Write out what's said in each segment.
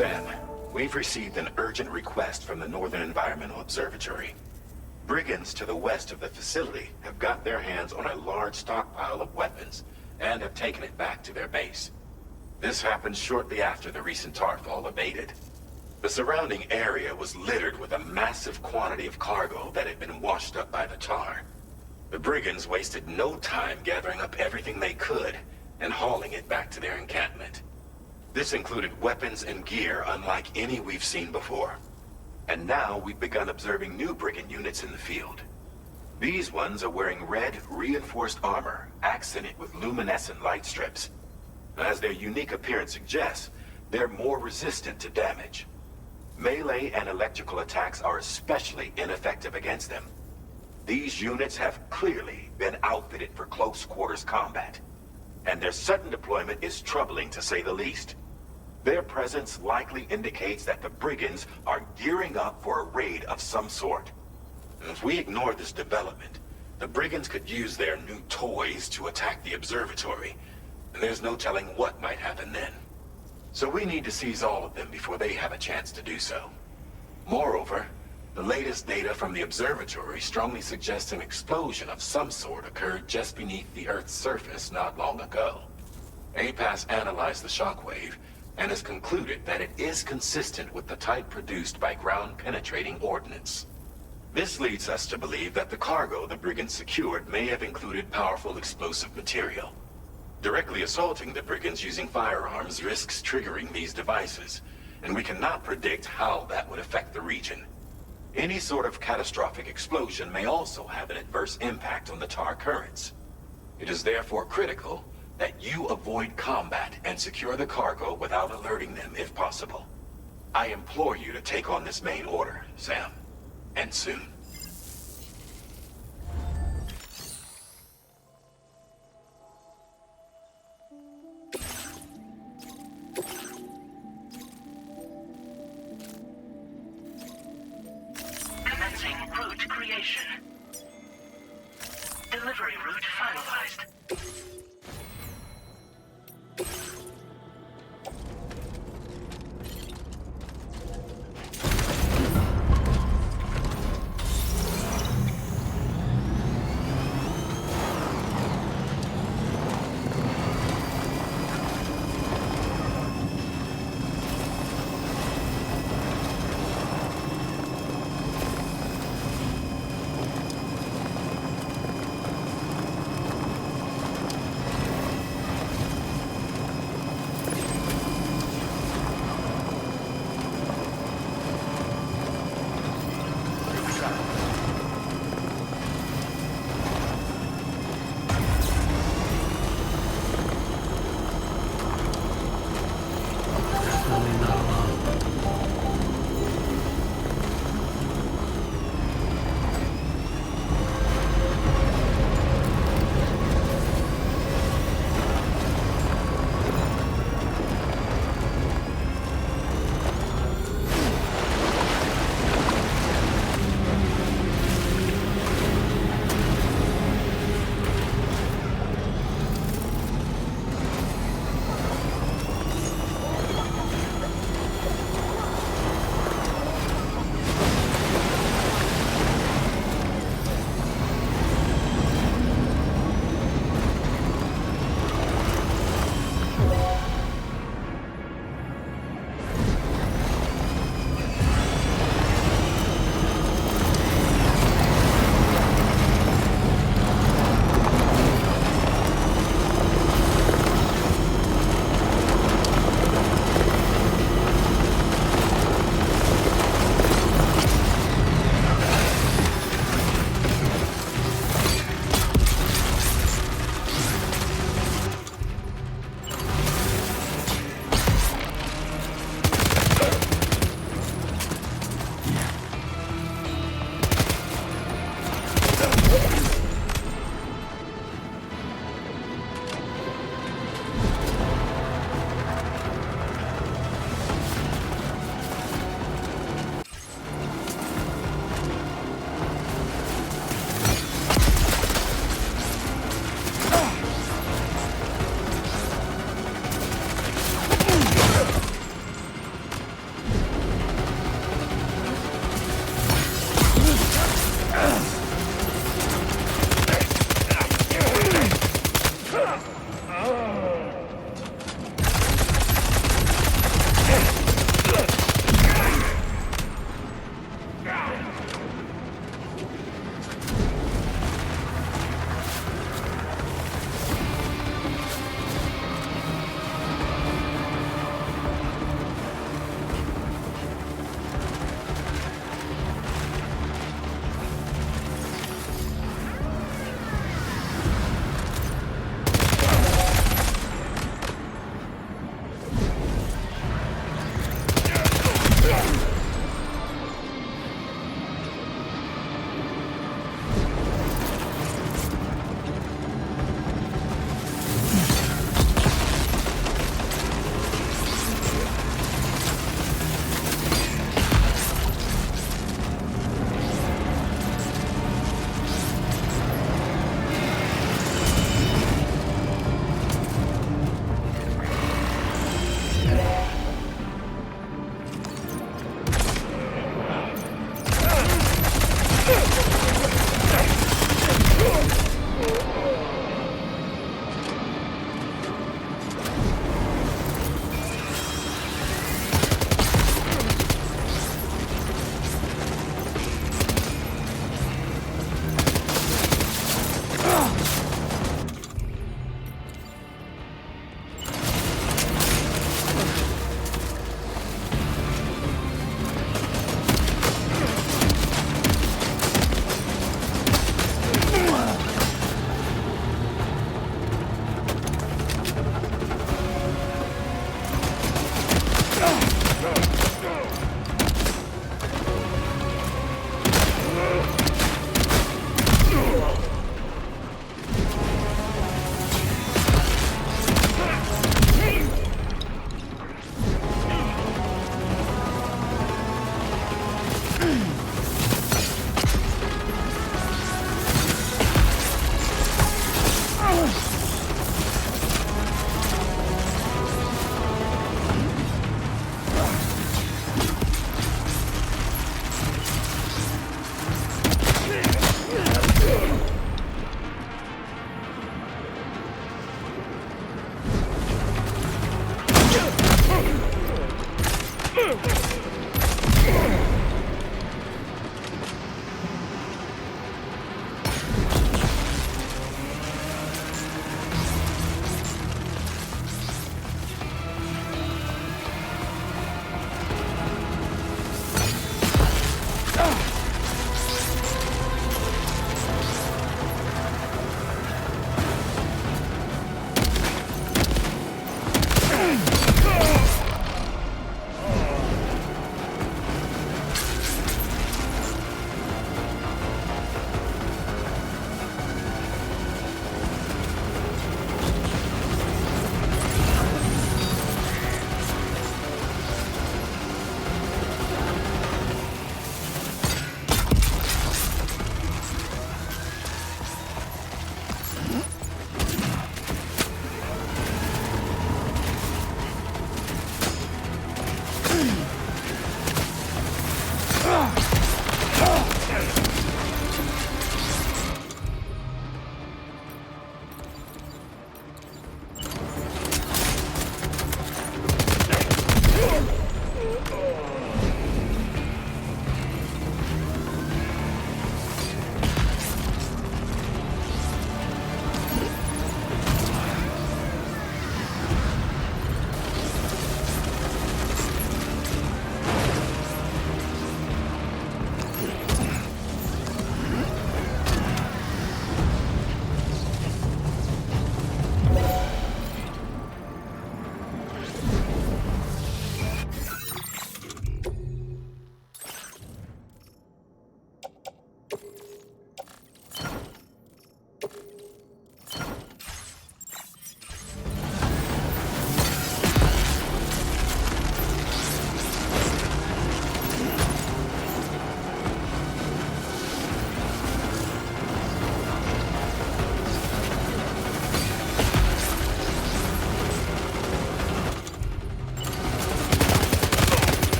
Sam, we've received an urgent request from the Northern Environmental Observatory. Brigands to the west of the facility have got their hands on a large stockpile of weapons and have taken it back to their base. This happened shortly after the recent Tarfall abated. The surrounding area was littered with a massive quantity of cargo that had been washed up by the tar. The brigands wasted no time gathering up everything they could and hauling it back to their encampment. This included weapons and gear unlike any we've seen before. And now we've begun observing new brigand units in the field. These ones are wearing red, reinforced armor, accented with luminescent light strips. As their unique appearance suggests, they're more resistant to damage. Melee and electrical attacks are especially ineffective against them. These units have clearly been outfitted for close quarters combat, and their sudden deployment is troubling to say the least. Their presence likely indicates that the brigands are gearing up for a raid of some sort. If we ignore this development, the brigands could use their new toys to attack the observatory, and there's no telling what might happen then. So we need to seize all of them before they have a chance to do so. Moreover, the latest data from the observatory strongly suggests an explosion of some sort occurred just beneath the Earth's surface not long ago. APAS analyzed the shockwave and has concluded that it is consistent with the type produced by ground-penetrating ordnance. This leads us to believe that the cargo the brigands secured may have included powerful explosive material. Directly assaulting the brigands using firearms risks triggering these devices, and we cannot predict how that would affect the region. Any sort of catastrophic explosion may also have an adverse impact on the tar currents. It is therefore critical that you avoid combat and secure the cargo without alerting them if possible. I implore you to take on this main order, Sam. And soon. Commencing route creation. Delivery route finalized.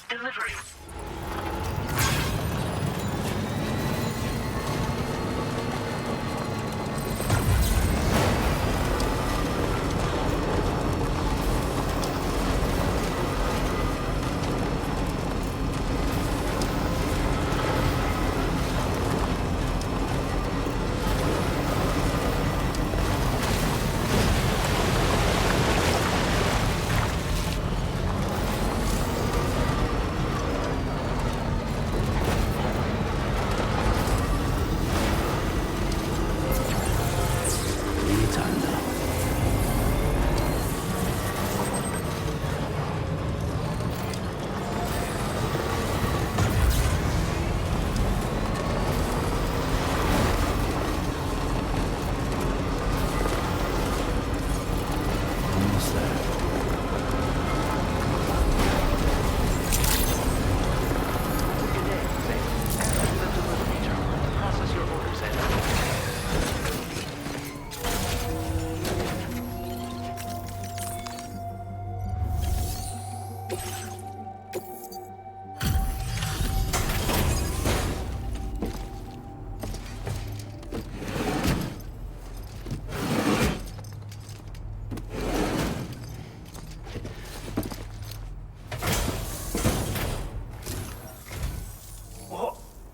Delivery.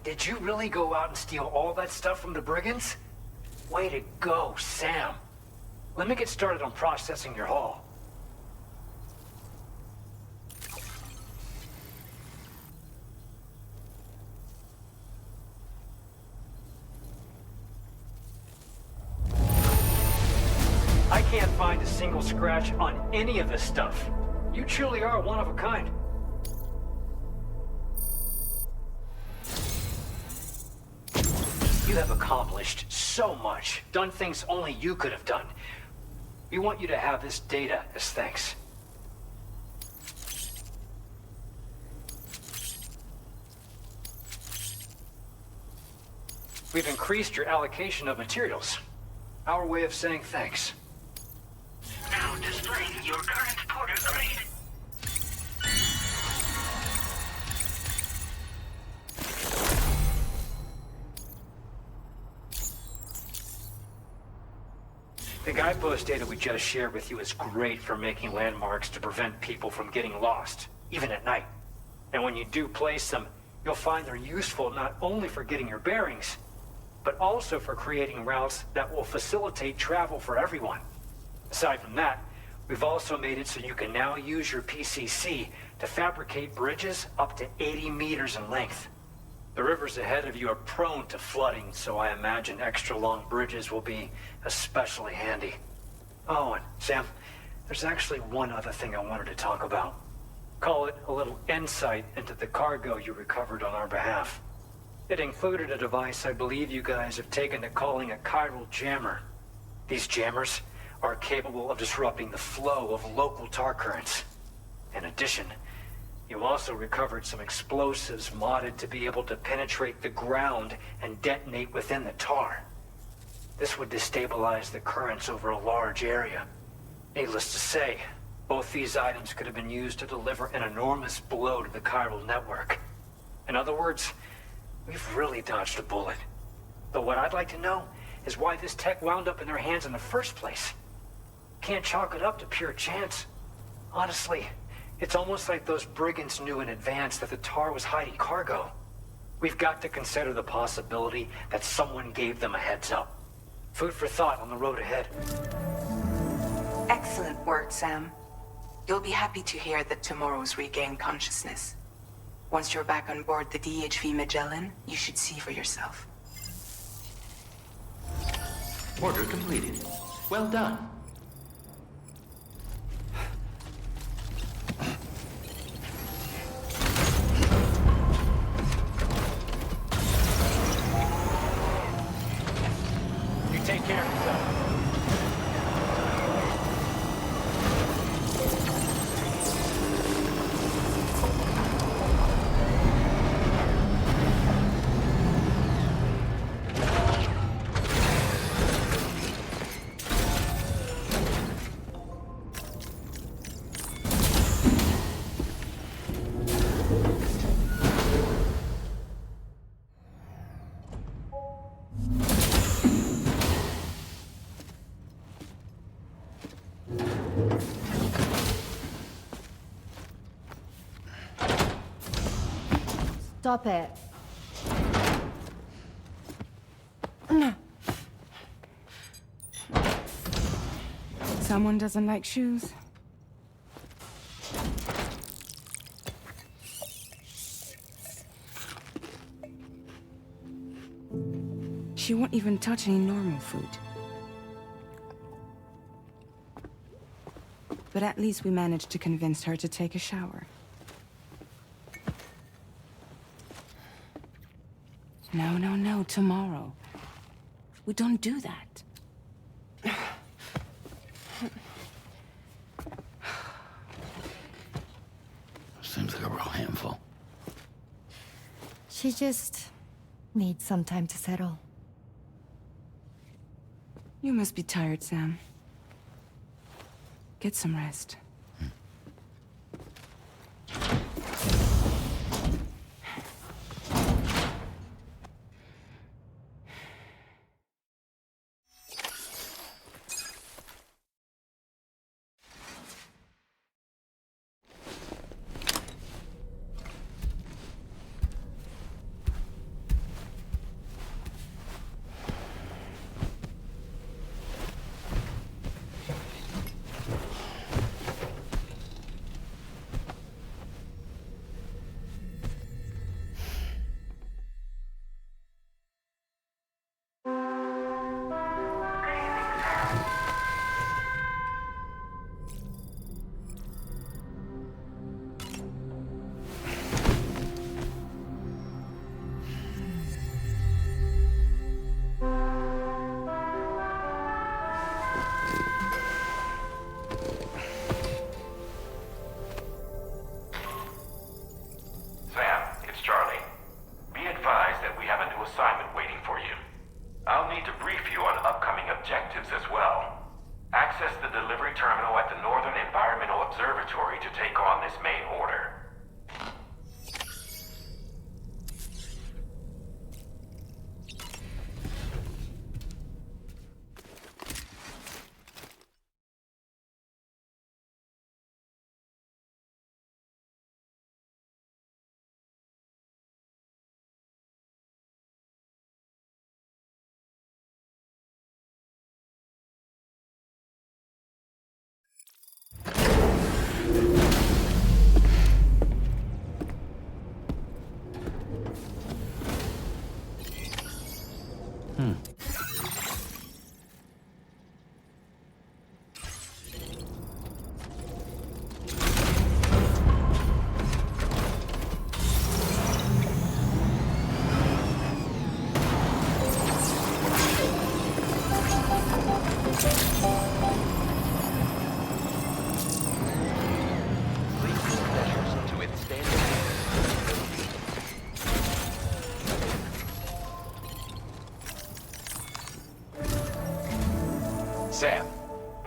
Did you really go out and steal all that stuff from the brigands? Way to go, Sam. Let me get started on processing your haul. I can't find a single scratch on any of this stuff. You truly are one of a kind. You have accomplished so much, done things only you could have done. We want you to have this data as thanks. We've increased your allocation of materials. Our way of saying thanks. Now displaying your current porter grade. The guidepost data we just shared with you is great for making landmarks to prevent people from getting lost, even at night. And when you do place them, you'll find they're useful not only for getting your bearings, but also for creating routes that will facilitate travel for everyone. Aside from that, we've also made it so you can now use your PCC to fabricate bridges up to 80 meters in length. The rivers ahead of you are prone to flooding, so I imagine extra long bridges will be especially handy. Oh, and Sam, there's actually one other thing I wanted to talk about. Call it a little insight into the cargo you recovered on our behalf. It included a device I believe you guys have taken to calling a chiral jammer. These jammers are capable of disrupting the flow of local tar currents. In addition, you also recovered some explosives modded to be able to penetrate the ground and detonate within the tar. This would destabilize the currents over a large area. Needless to say, both these items could have been used to deliver an enormous blow to the chiral network. In other words, we've really dodged a bullet. But what I'd like to know is why this tech wound up in their hands in the first place. Can't chalk it up to pure chance. Honestly, it's almost like those brigands knew in advance that the tar was hiding cargo. We've got to consider the possibility that someone gave them a heads up. Food for thought on the road ahead. Excellent work, Sam. You'll be happy to hear that tomorrow's regained consciousness. Once you're back on board the DHV Magellan, you should see for yourself. Order completed. Well done. You take care of yourself. Stop it. Someone doesn't like shoes. She won't even touch any normal food. But at least we managed to convince her to take a shower. No, tomorrow. We don't do that. Seems like a real handful. She just needs some time to settle. You must be tired, Sam. Get some rest.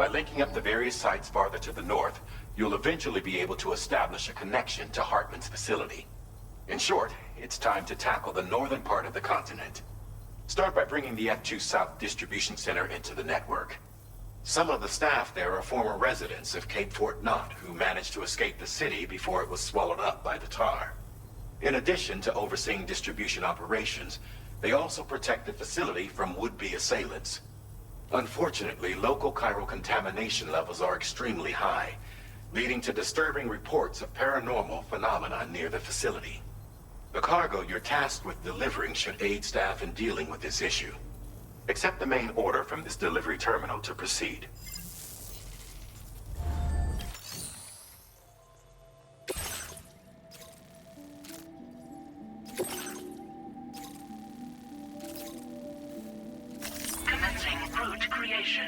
By linking up the various sites farther to the north, you'll eventually be able to establish a connection to Heartman's facility. In short, it's time to tackle the northern part of the continent. Start by bringing the F2 South Distribution Center into the network. Some of the staff there are former residents of Cape Fort Knot who managed to escape the city before it was swallowed up by the tar. In addition to overseeing distribution operations, they also protect the facility from would-be assailants. Unfortunately, local chiral contamination levels are extremely high, leading to disturbing reports of paranormal phenomena near the facility. The cargo you're tasked with delivering should aid staff in dealing with this issue. Accept the main order from this delivery terminal to proceed. Commencing route creation.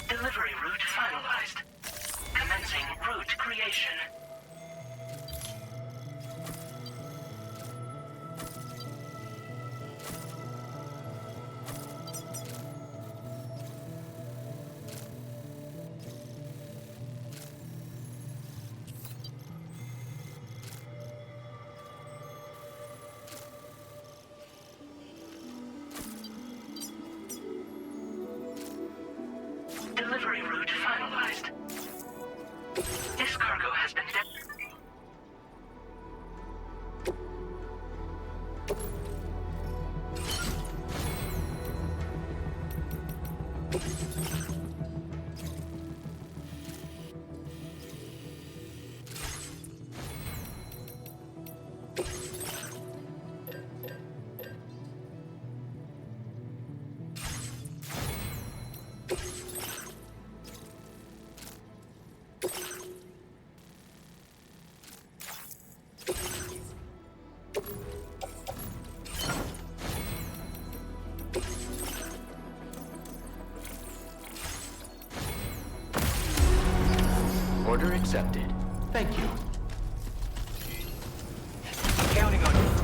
Delivery route finalized. Commencing route creation. Delivery route finalized. This cargo has been Order accepted. Thank you. Counting on you.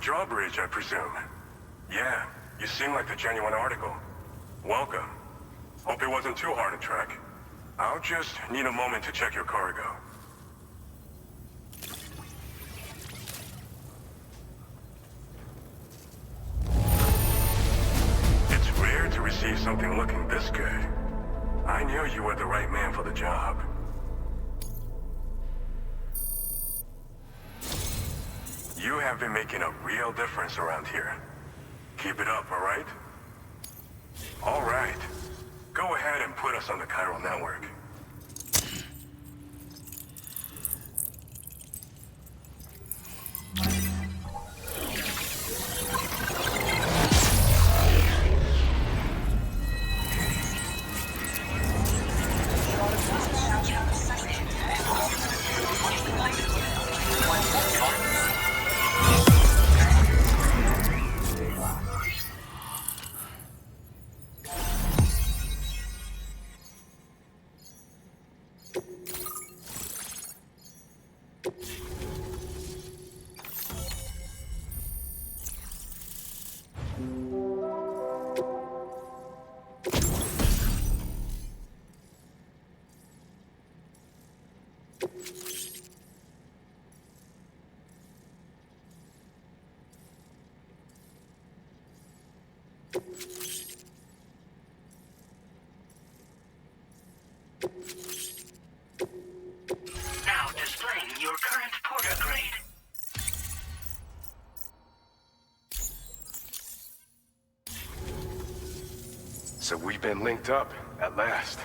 Drawbridge, I presume. Yeah, you seem like the genuine article. Welcome. Hope it wasn't too hard to track. I'll just need a moment to check your cargo. It's rare to receive something looking this good. I knew you were the right man for the job. You have been making a real difference around here. Keep it up, all right? All right. Go ahead and put us on the chiral network. Now displaying your current porter grade. So we've been linked up, at last.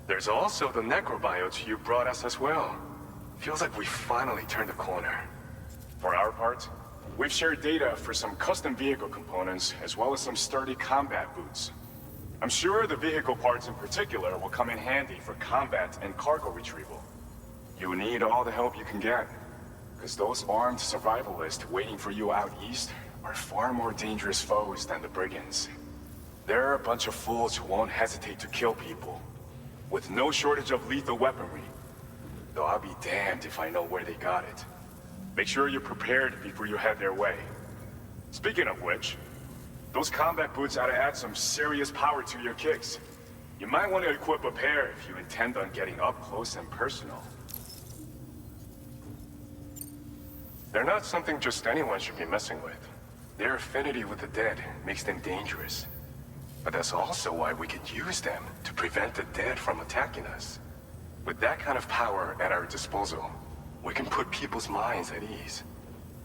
There's also the necrobiotes you brought us as well. Feels like we finally turned the corner. For our part, we've shared data for some custom vehicle components, as well as some sturdy combat boots. I'm sure the vehicle parts in particular will come in handy for combat and cargo retrieval. You need all the help you can get, because those armed survivalists waiting for you out east are far more dangerous foes than the brigands. They're a bunch of fools who won't hesitate to kill people, with no shortage of lethal weaponry. Though I'll be damned if I know where they got it. Make sure you're prepared before you head their way. Speaking of which, those combat boots ought to add some serious power to your kicks. You might want to equip a pair if you intend on getting up close and personal. They're not something just anyone should be messing with. Their affinity with the dead makes them dangerous. But that's also why we can use them to prevent the dead from attacking us. With that kind of power at our disposal, we can put people's minds at ease.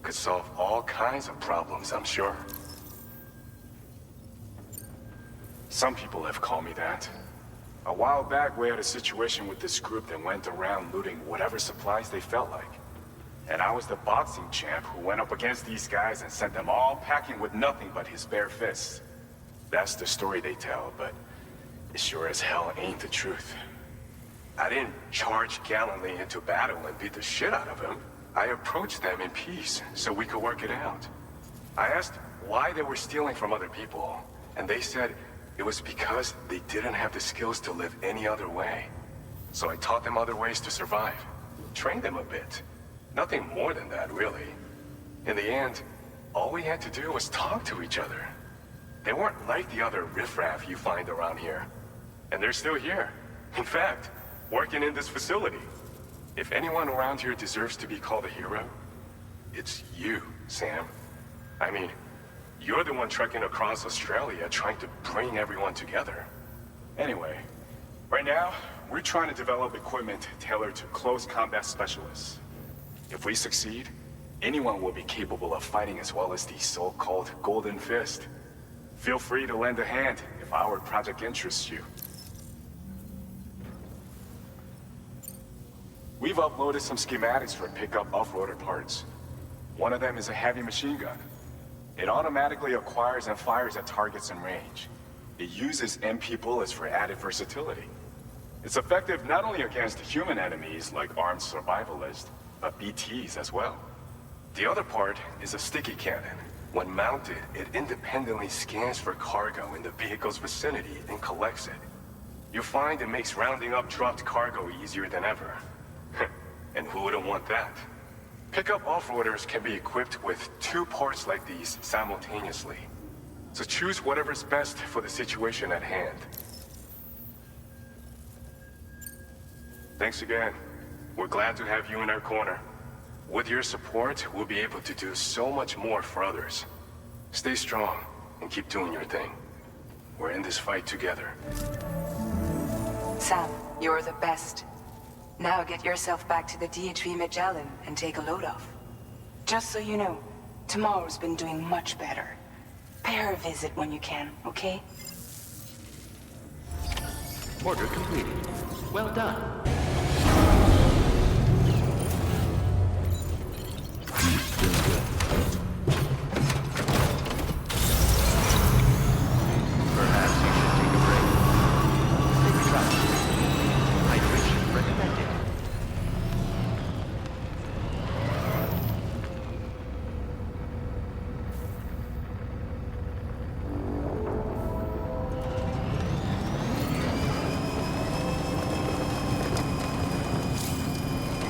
Could solve all kinds of problems, I'm sure. Some people have called me that. A while back, we had a situation with this group that went around looting whatever supplies they felt like. And I was the boxing champ who went up against these guys and sent them all packing with nothing but his bare fists. That's the story they tell, but it sure as hell ain't the truth. I didn't charge gallantly into battle and beat the shit out of them. I approached them in peace so we could work it out. I asked why they were stealing from other people, and they said it was because they didn't have the skills to live any other way. So I taught them other ways to survive, trained them a bit. Nothing more than that, really. In the end, all we had to do was talk to each other. They weren't like the other riffraff you find around here. And they're still here. In fact, working in this facility. If anyone around here deserves to be called a hero, it's you, Sam. I mean, you're the one trekking across Australia trying to bring everyone together. Anyway, right now, we're trying to develop equipment tailored to close combat specialists. If we succeed, anyone will be capable of fighting as well as the so-called Golden Fist. Feel free to lend a hand if our project interests you. We've uploaded some schematics for pickup off-roader parts. One of them is a heavy machine gun. It automatically acquires and fires at targets in range. It uses MP bullets for added versatility. It's effective not only against human enemies like armed survivalists, but BTs as well. The other part is a sticky cannon. When mounted, it independently scans for cargo in the vehicle's vicinity and collects it. You'll find it makes rounding up dropped cargo easier than ever. And who wouldn't want that? Pickup off-roaders can be equipped with 2 parts like these simultaneously. So choose whatever's best for the situation at hand. Thanks again. We're glad to have you in our corner. With your support, we'll be able to do so much more for others. Stay strong and keep doing your thing. We're in this fight together. Sam, you're the best. Now get yourself back to the DHV Magellan and take a load off. Just so you know, Tomorrow's been doing much better. Pay her a visit when you can, okay? Order completed. Well done. Perhaps you should take a break. Take a shot. Hydration recommended.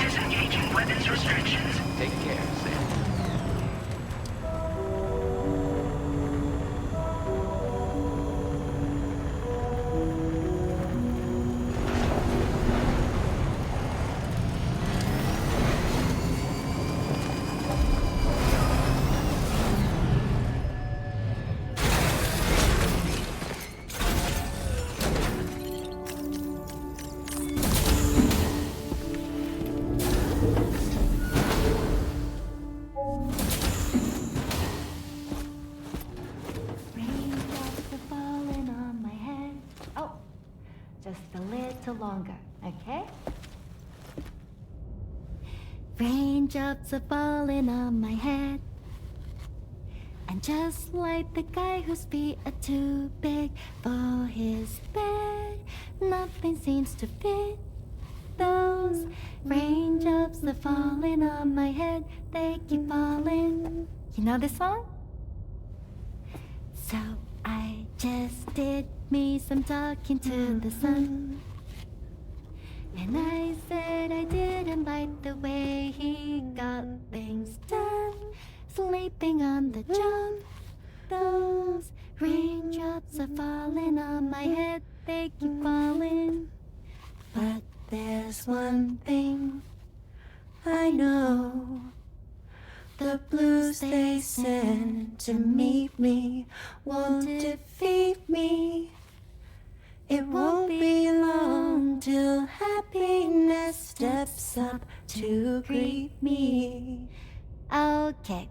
Disengaging weapons restrictions. Take care, Sam. Raindrops are falling on my head. Oh, just a little longer, okay? Raindrops are falling on my head. And just like the guy whose feet are too big for his bed, nothing seems to fit. Those raindrops are falling on my head, they keep falling. You know this song? So I just did me some talking to the sun. And I said I didn't like the way he got things done. Sleeping on the job. Those raindrops are falling on my head, they keep falling. But there's one thing I know. The blues they send to meet me won't defeat me. It won't be long till happiness steps up to greet me. Okay,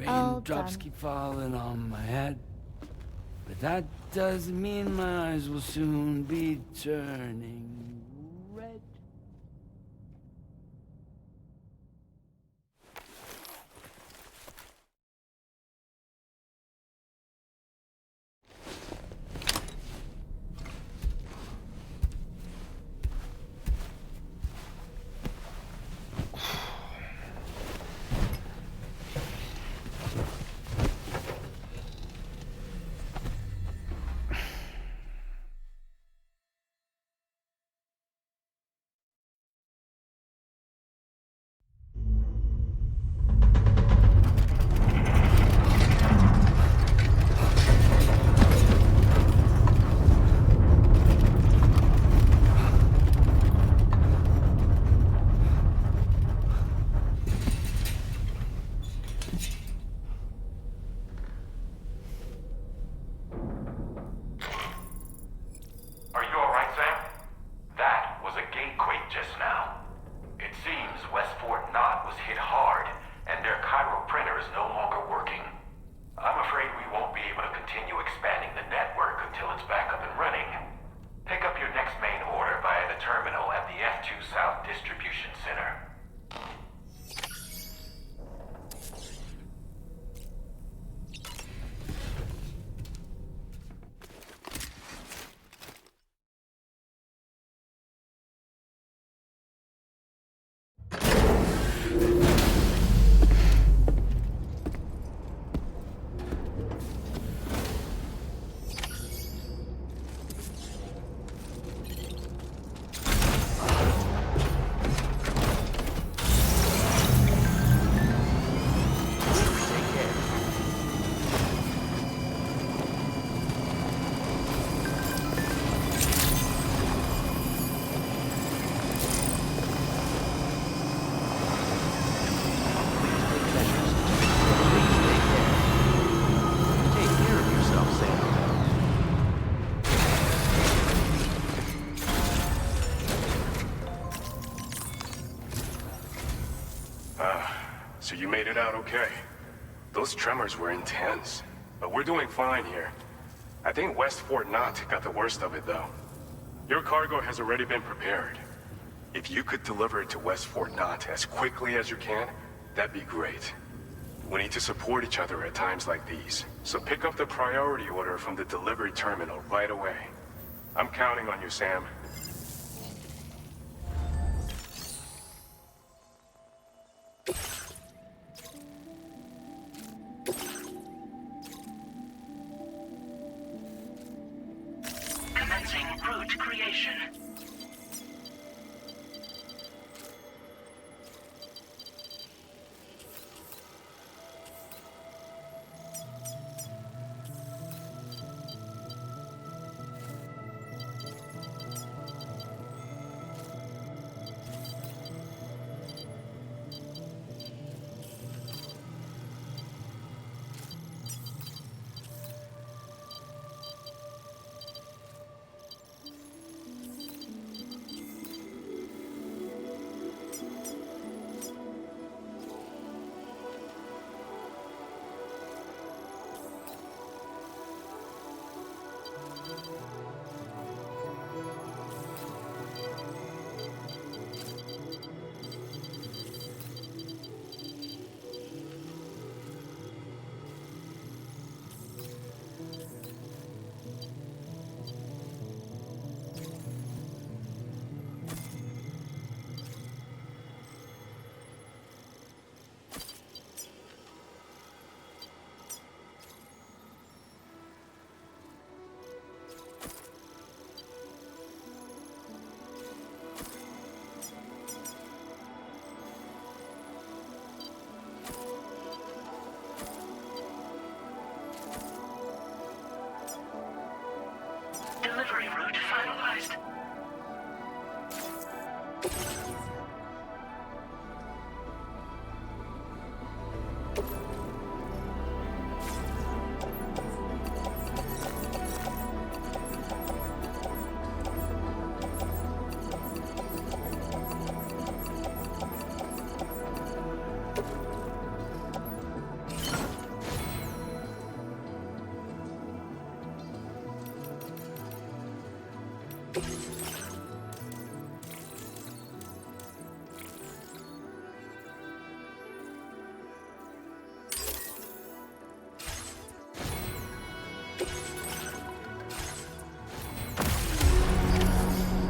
all Raindrops done. keep falling on my head, but that doesn't mean my eyes will soon be turning red. you made it out okay. Those tremors were intense, but we're doing fine here. I think West Fort Knott got the worst of it, though. Your cargo has already been prepared. If you could deliver it to West Fort Knott as quickly as you can, that'd be great. We need to support each other at times like these, so pick up the priority order from the delivery terminal right away. I'm counting on you, Sam. Commencing route creation. Delivery route finalized.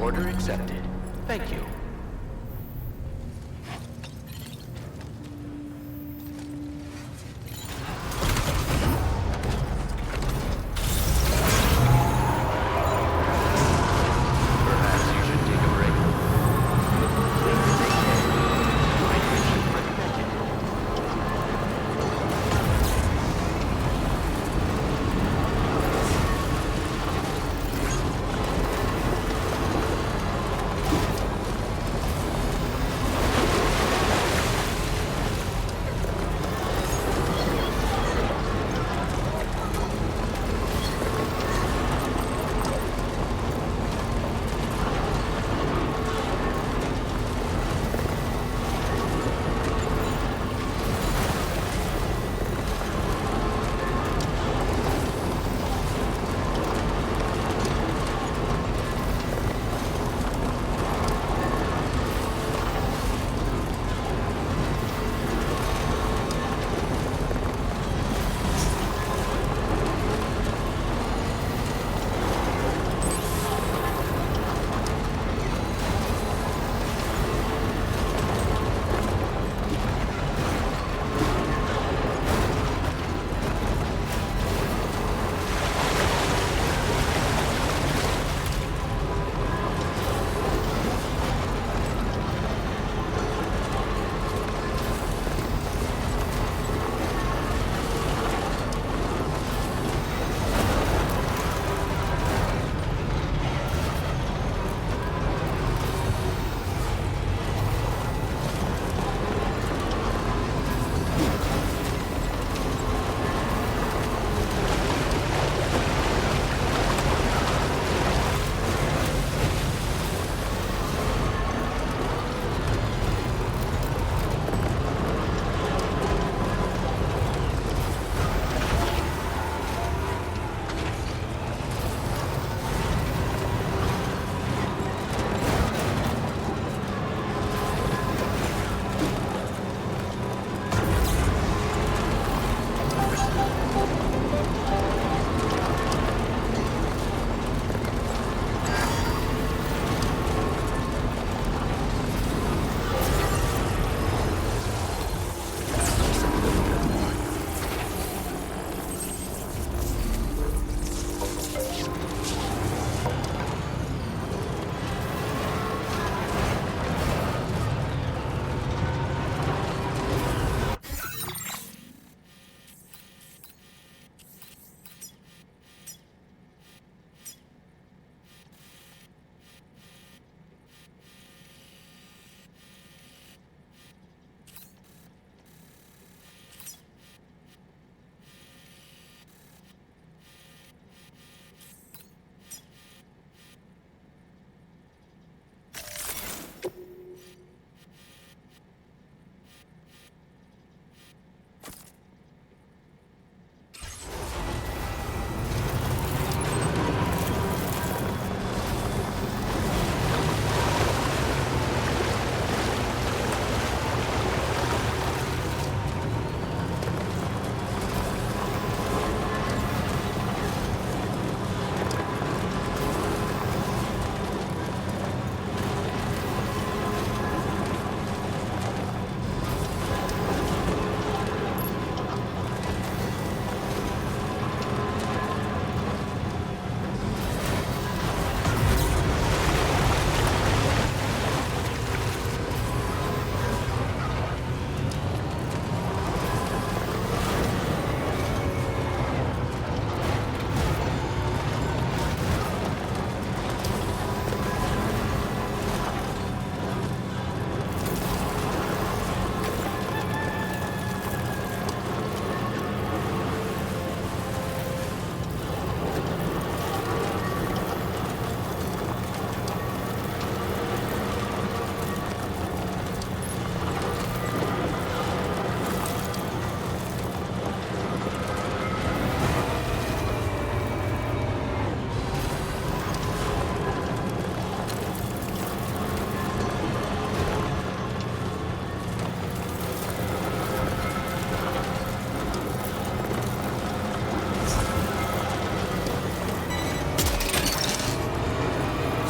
Order accepted. Thank you. Perhaps you should take a break. Please take care. Hydration recommended.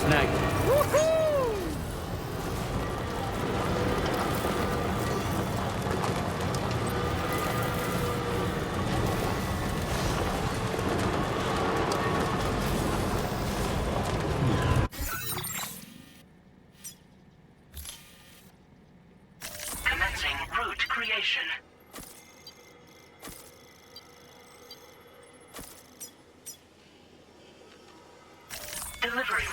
snagged it. Commencing route creation. Delivery.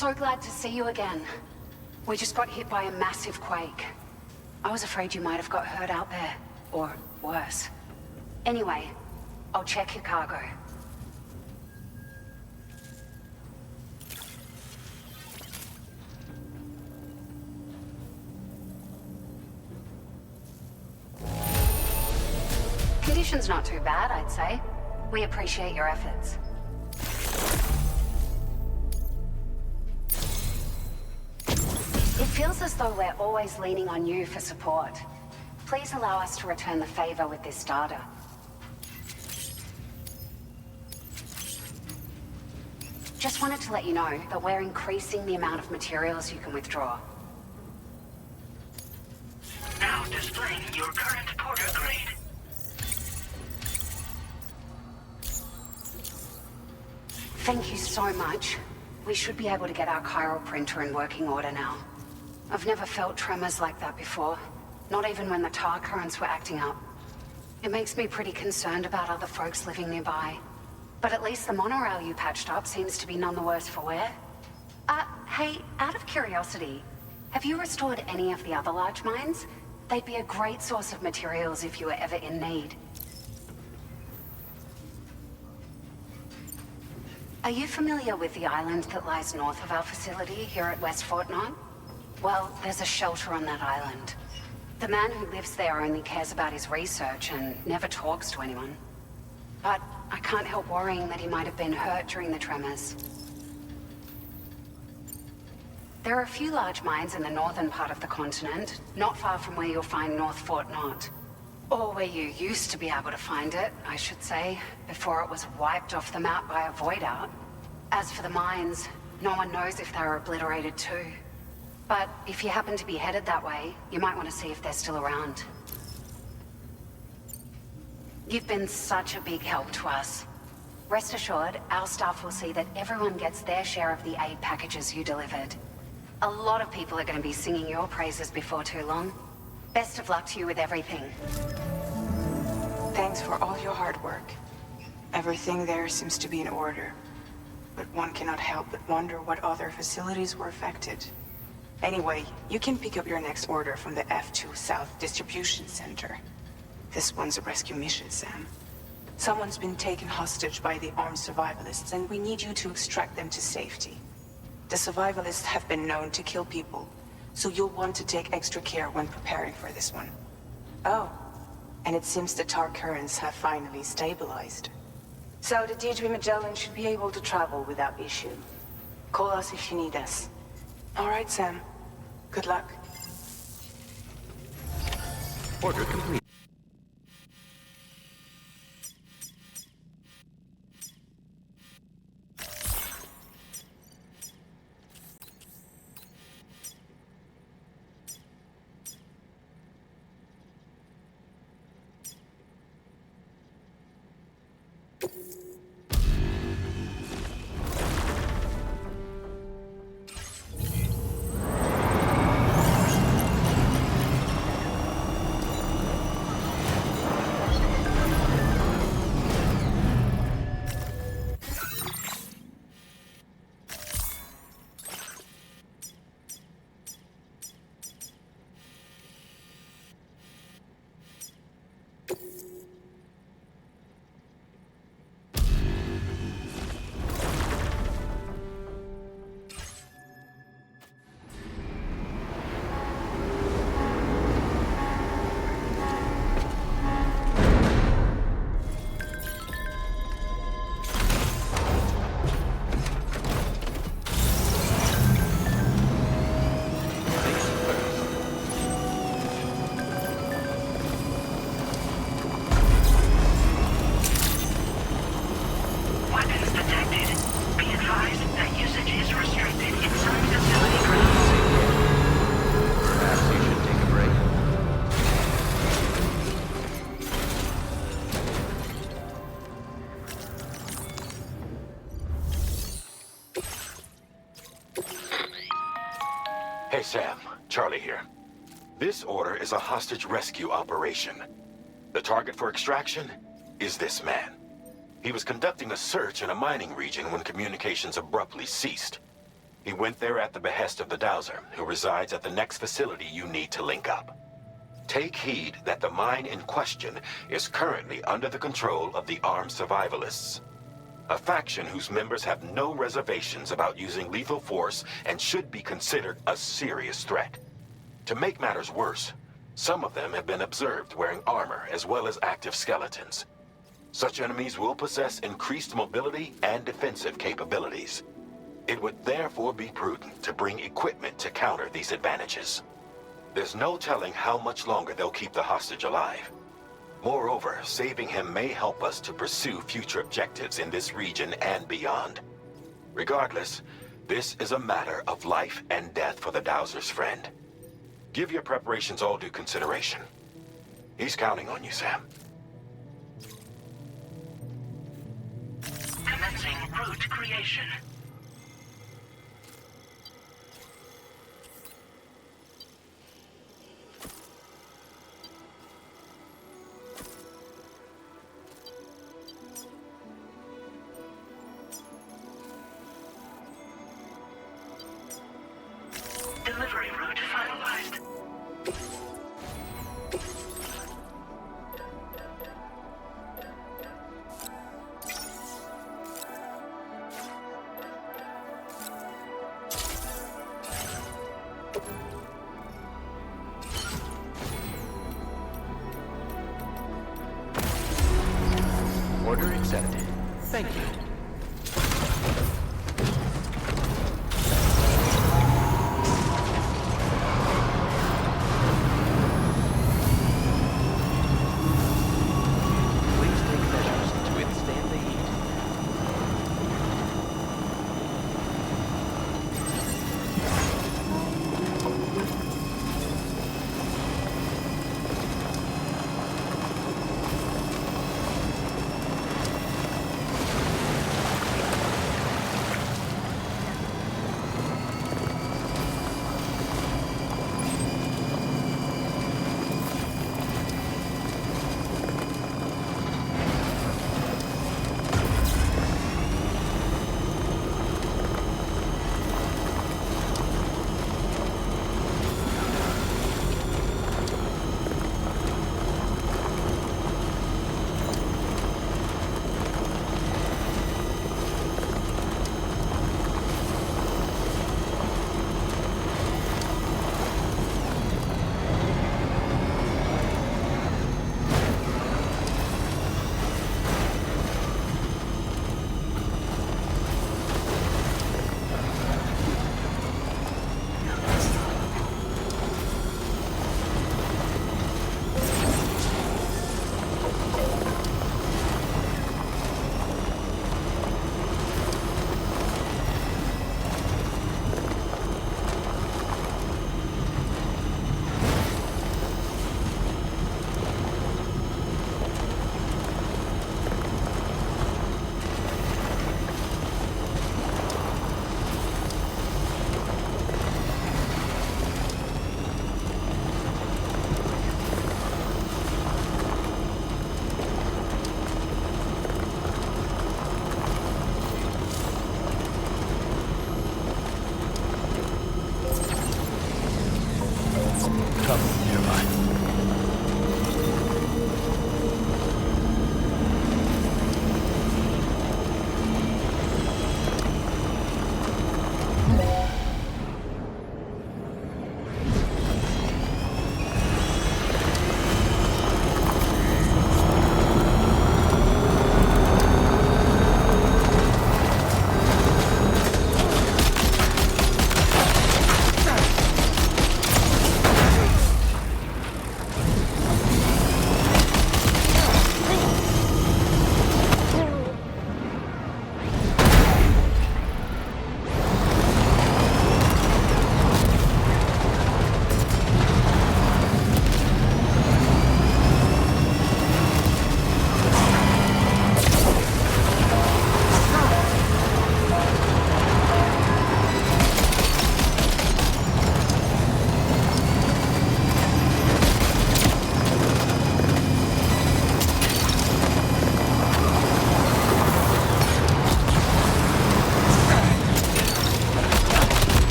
so glad to see you again. We just got hit by a massive quake. I was afraid you might have got hurt out there, or worse. Anyway, I'll check your cargo. Conditions not too bad, I'd say. We appreciate your efforts. It feels as though we're always leaning on you for support. Please allow us to return the favor with this data. Just wanted to let you know that we're increasing the amount of materials you can withdraw. Now displaying your current porter grade. Thank you so much. We should be able to get our chiral printer in working order now. I've never felt tremors like that before, not even when the tar currents were acting up. It makes me pretty concerned about other folks living nearby. But at least the monorail you patched up seems to be none the worse for wear. Hey, out of curiosity, have you restored any of the other large mines? They'd be a great source of materials if you were ever in need. Are you familiar with the island that lies north of our facility here at West Fort Knot? Well, there's a shelter on that island. The man who lives there only cares about his research and never talks to anyone. But I can't help worrying that he might have been hurt during the tremors. There are a few large mines in the northern part of the continent, not far from where you'll find North Fort Knot. Or where you used to be able to find it, I should say, before it was wiped off the map by a void out. As for the mines, no one knows if they were obliterated too. But if you happen to be headed that way, you might want to see if they're still around. You've been such a big help to us. Rest assured, our staff will see that everyone gets their share of the aid packages you delivered. A lot of people are going to be singing your praises before too long. Best of luck to you with everything. Thanks for all your hard work. Everything there seems to be in order. But one cannot help but wonder what other facilities were affected. Anyway, you can pick up your next order from the F2 South Distribution Center. This one's a rescue mission, Sam. Someone's been taken hostage by the armed survivalists, and we need you to extract them to safety. The survivalists have been known to kill people, so you'll want to take extra care when preparing for this one. Oh, and it seems the tar currents have finally stabilized. So the DHB Magellan should be able to travel without issue. Call us if you need us. All right, Sam. Good luck. Order complete. Hey, Sam. Charlie here. This order is a hostage rescue operation. The target for extraction is this man. He was conducting a search in a mining region when communications abruptly ceased. He went there at the behest of the Dowser, who resides at the next facility you need to link up. Take heed that the mine in question is currently under the control of the armed survivalists, a faction whose members have no reservations about using lethal force and should be considered a serious threat. To make matters worse, some of them have been observed wearing armor as well as active skeletons. Such enemies will possess increased mobility and defensive capabilities. It would therefore be prudent to bring equipment to counter these advantages. There's no telling how much longer they'll keep the hostage alive. Moreover, saving him may help us to pursue future objectives in this region and beyond. Regardless, this is a matter of life and death for the Dowser's friend. Give your preparations all due consideration. He's counting on you, Sam. Commencing route creation. Delivery route finalized. Order accepted. Thank you. Please take measures to withstand the heat.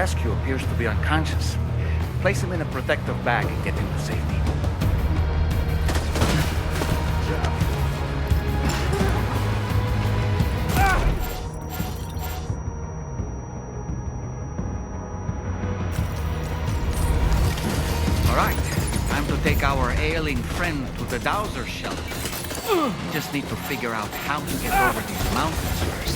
rescue appears to be unconscious. Place him in a protective bag and get him to safety. Alright, time to take our ailing friend to the Dowser shelter. We just need to figure out how to get over these mountains first.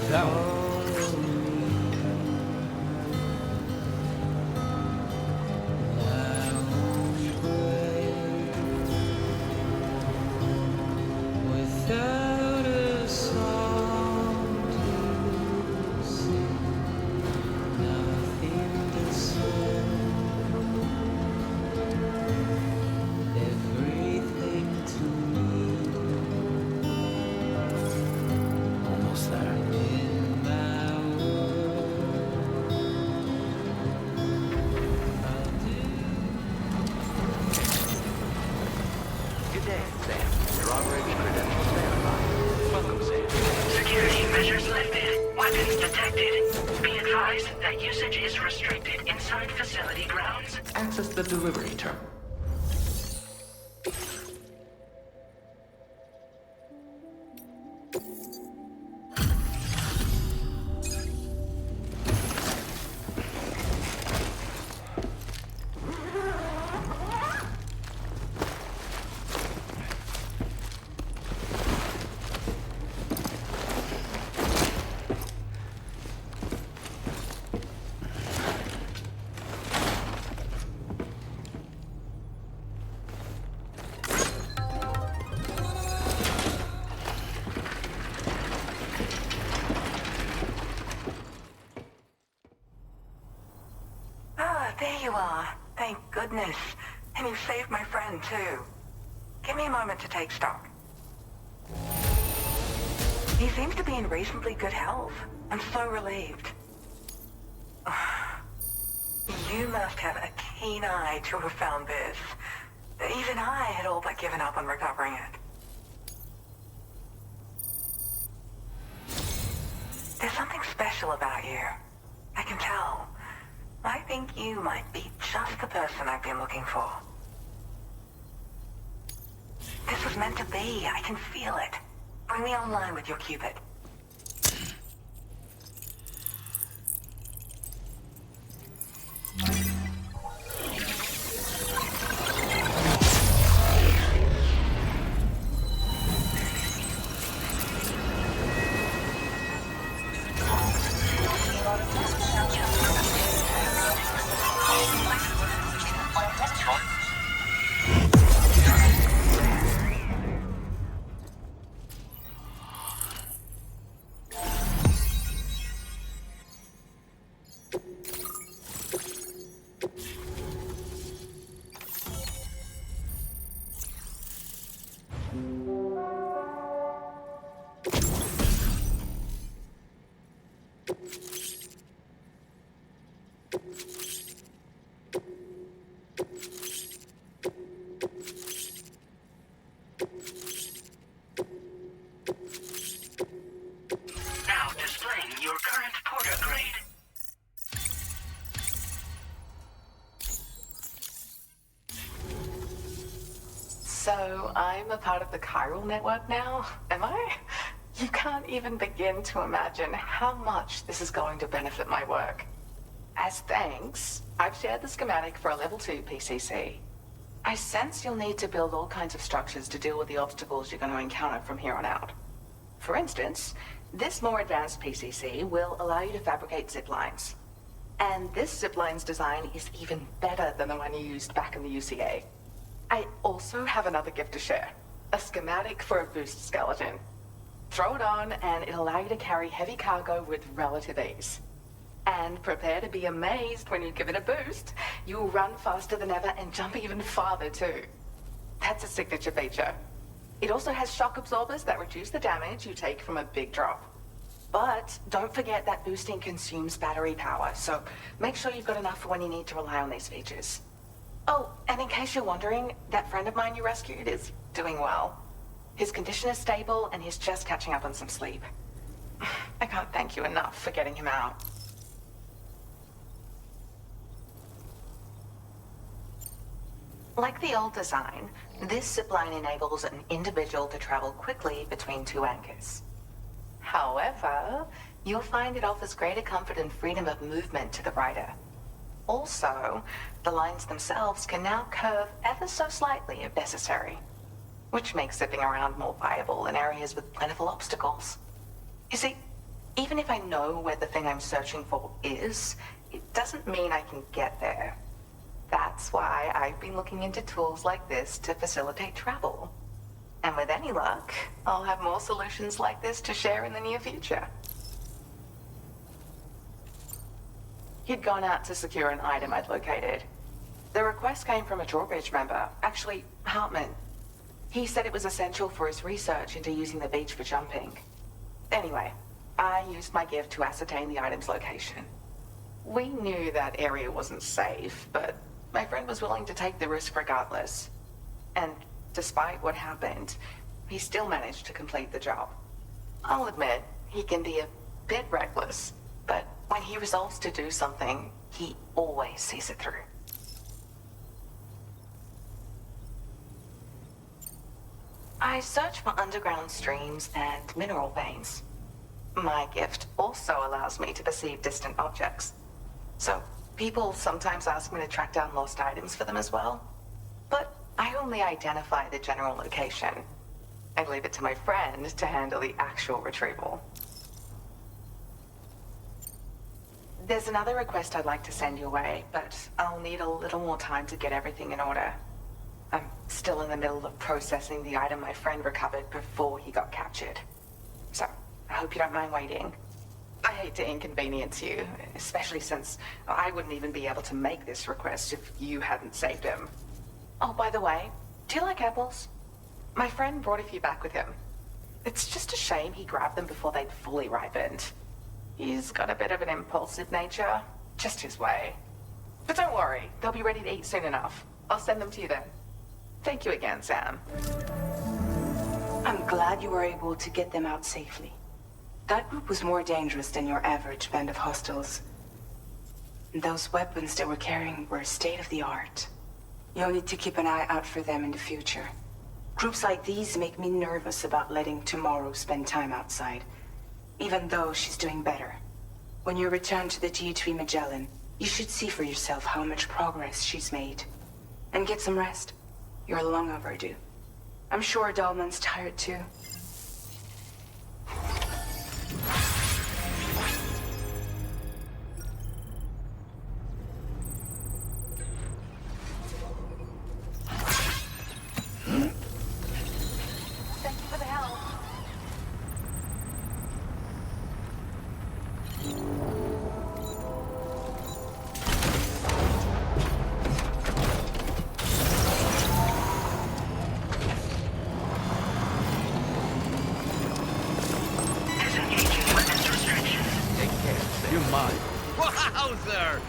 fuck that one? Without a song to sing, nothing to say, everything to me. Almost there. In my world, I'll do. Good day, Sam. Your operating credentials verified. Welcome, Sam. Security measures lifted. Weapons detected. Be advised that usage is restricted inside facility grounds. Access the delivery terminal. Ah, there you are. Thank goodness. And you saved my friend, too. Give me a moment to take stock. He seems to be in reasonably good health. I'm so relieved. You must have a keen eye to have found this. Even I had all but given up on recovering it. There's something special about you. I can tell. I think you might be just the person I've been looking for. This was meant to be. I can feel it. Bring me online with your Cupid. Now displaying your current porter grade. So, I'm a part of the chiral network now, am I? You can't even begin to imagine how much this is going to benefit my work. As thanks, I've shared the schematic for a level 2 PCC. I sense you'll need to build all kinds of structures to deal with the obstacles you're going to encounter from here on out. For instance, this more advanced PCC will allow you to fabricate zip lines. And this zip line's design is even better than the one you used back in the UCA. I also have another gift to share. A schematic for a boost skeleton. Throw it on and it'll allow you to carry heavy cargo with relative ease. And prepare to be amazed when you give it a boost. You'll run faster than ever and jump even farther too. That's a signature feature. It also has shock absorbers that reduce the damage you take from a big drop. But don't forget that boosting consumes battery power, so make sure you've got enough for when you need to rely on these features. Oh, and in case you're wondering, that friend of mine you rescued is doing well. His condition is stable and he's just catching up on some sleep. I can't thank you enough for getting him out. Like the old design, this zipline enables an individual to travel quickly between two anchors. However, you'll find it offers greater comfort and freedom of movement to the rider. Also, the lines themselves can now curve ever so slightly if necessary, which makes zipping around more viable in areas with plentiful obstacles. You see, Even if I know where the thing I'm searching for is, it doesn't mean I can get there. That's why I've been looking into tools like this to facilitate travel. And with any luck, I'll have more solutions like this to share in the near future. He'd gone out to secure an item I'd located. The request came from a drawbridge member, actually, Heartman. He said it was essential for his research into using the beach for jumping. Anyway, I used my gift to ascertain the item's location. We knew that area wasn't safe, but my friend was willing to take the risk regardless. And despite what happened, he still managed to complete the job. I'll admit, he can be a bit reckless, but when he resolves to do something, he always sees it through. I search for underground streams and mineral veins. My gift also allows me to perceive distant objects. So, people sometimes ask me to track down lost items for them as well. But I only identify the general location. I leave it to my friend to handle the actual retrieval. There's another request I'd like to send your way, but I'll need a little more time to get everything in order. I'm still in the middle of processing the item my friend recovered before he got captured. So, I hope you don't mind waiting. I hate to inconvenience you, especially since I wouldn't even be able to make this request if you hadn't saved him. Oh, by the way, do you like apples? My friend brought a few back with him. It's just a shame he grabbed them before they'd fully ripened. He's got a bit of an impulsive nature, just his way. But don't worry, they'll be ready to eat soon enough. I'll send them to you then. Thank you again, Sam. I'm glad you were able to get them out safely. That group was more dangerous than your average band of hostiles. Those weapons they were carrying were state-of-the-art. You'll need to keep an eye out for them in the future. Groups like these make me nervous about letting Tomorrow spend time outside, even though she's doing better. When you return to the GHV Magellan, you should see for yourself how much progress she's made. And get some rest. You're long overdue. I'm sure Dahlman's tired too. Thank you for the help. You're mine. Wowzer!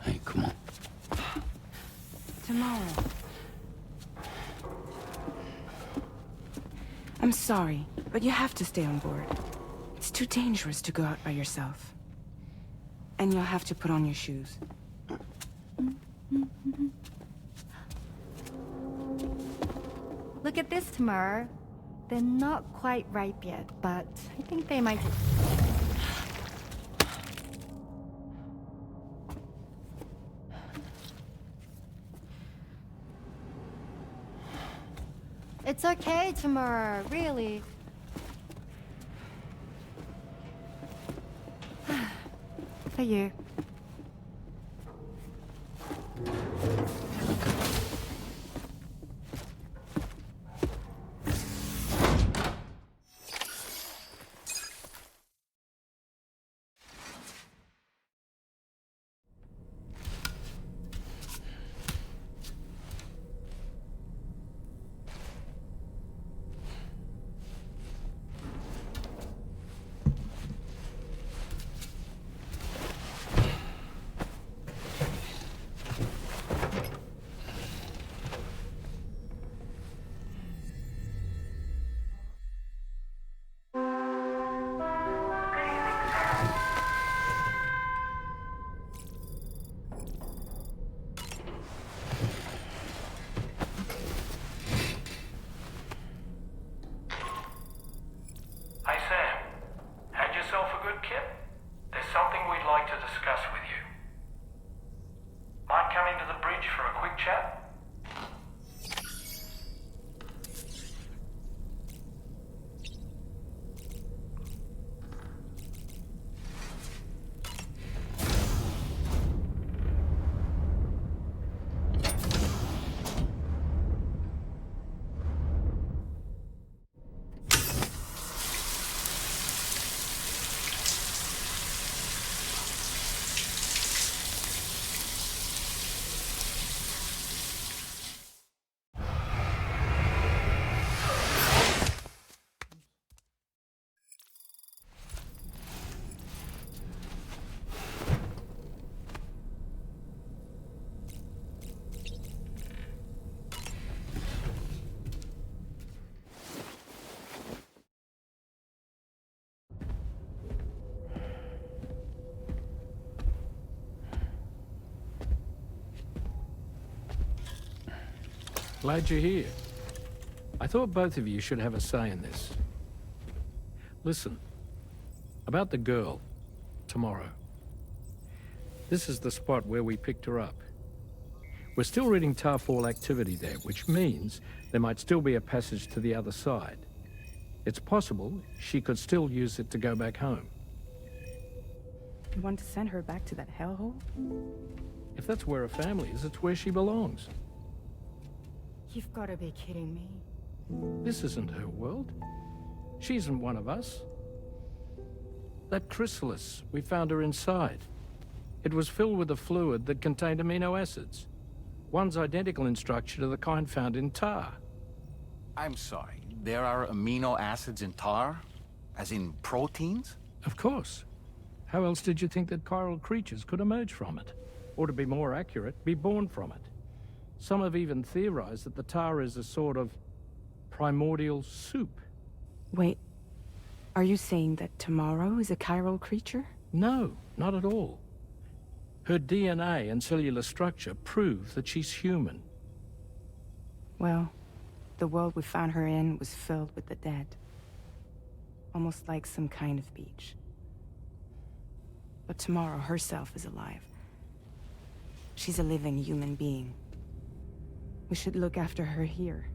Hey, come on. Tomorrow. I'm sorry, but you have to stay on board. It's too dangerous to go out by yourself. And you'll have to put on your shoes. Look at this, Tamar. They're not quite ripe yet, but I think they might. It's okay, Tamar, really. For you. Glad you're here. I thought both of you should have a say in this. Listen, about the girl, tomorrow. This is the spot where we picked her up. We're still reading Tarfall activity there, which means there might still be a passage to the other side. It's possible she could still use it to go back home. You want to send her back to that hellhole? If that's where her family is, it's where she belongs. You've got to be kidding me. This isn't her world. She isn't one of us. That chrysalis, we found her inside. It was filled with a fluid that contained amino acids. One's identical in structure to the kind found in tar. I'm sorry, there are amino acids in tar? As in proteins? Of course. How else did you think that chiral creatures could emerge from it? Or to be more accurate, be born from it? Some have even theorized that the tar is a sort of primordial soup. Wait, are you saying that tomorrow is a chiral creature? No, not at all. Her DNA and cellular structure prove that she's human. Well, the world we found her in was filled with the dead. Almost like some kind of beach. But tomorrow herself is alive. She's a living human being. We should look after her here.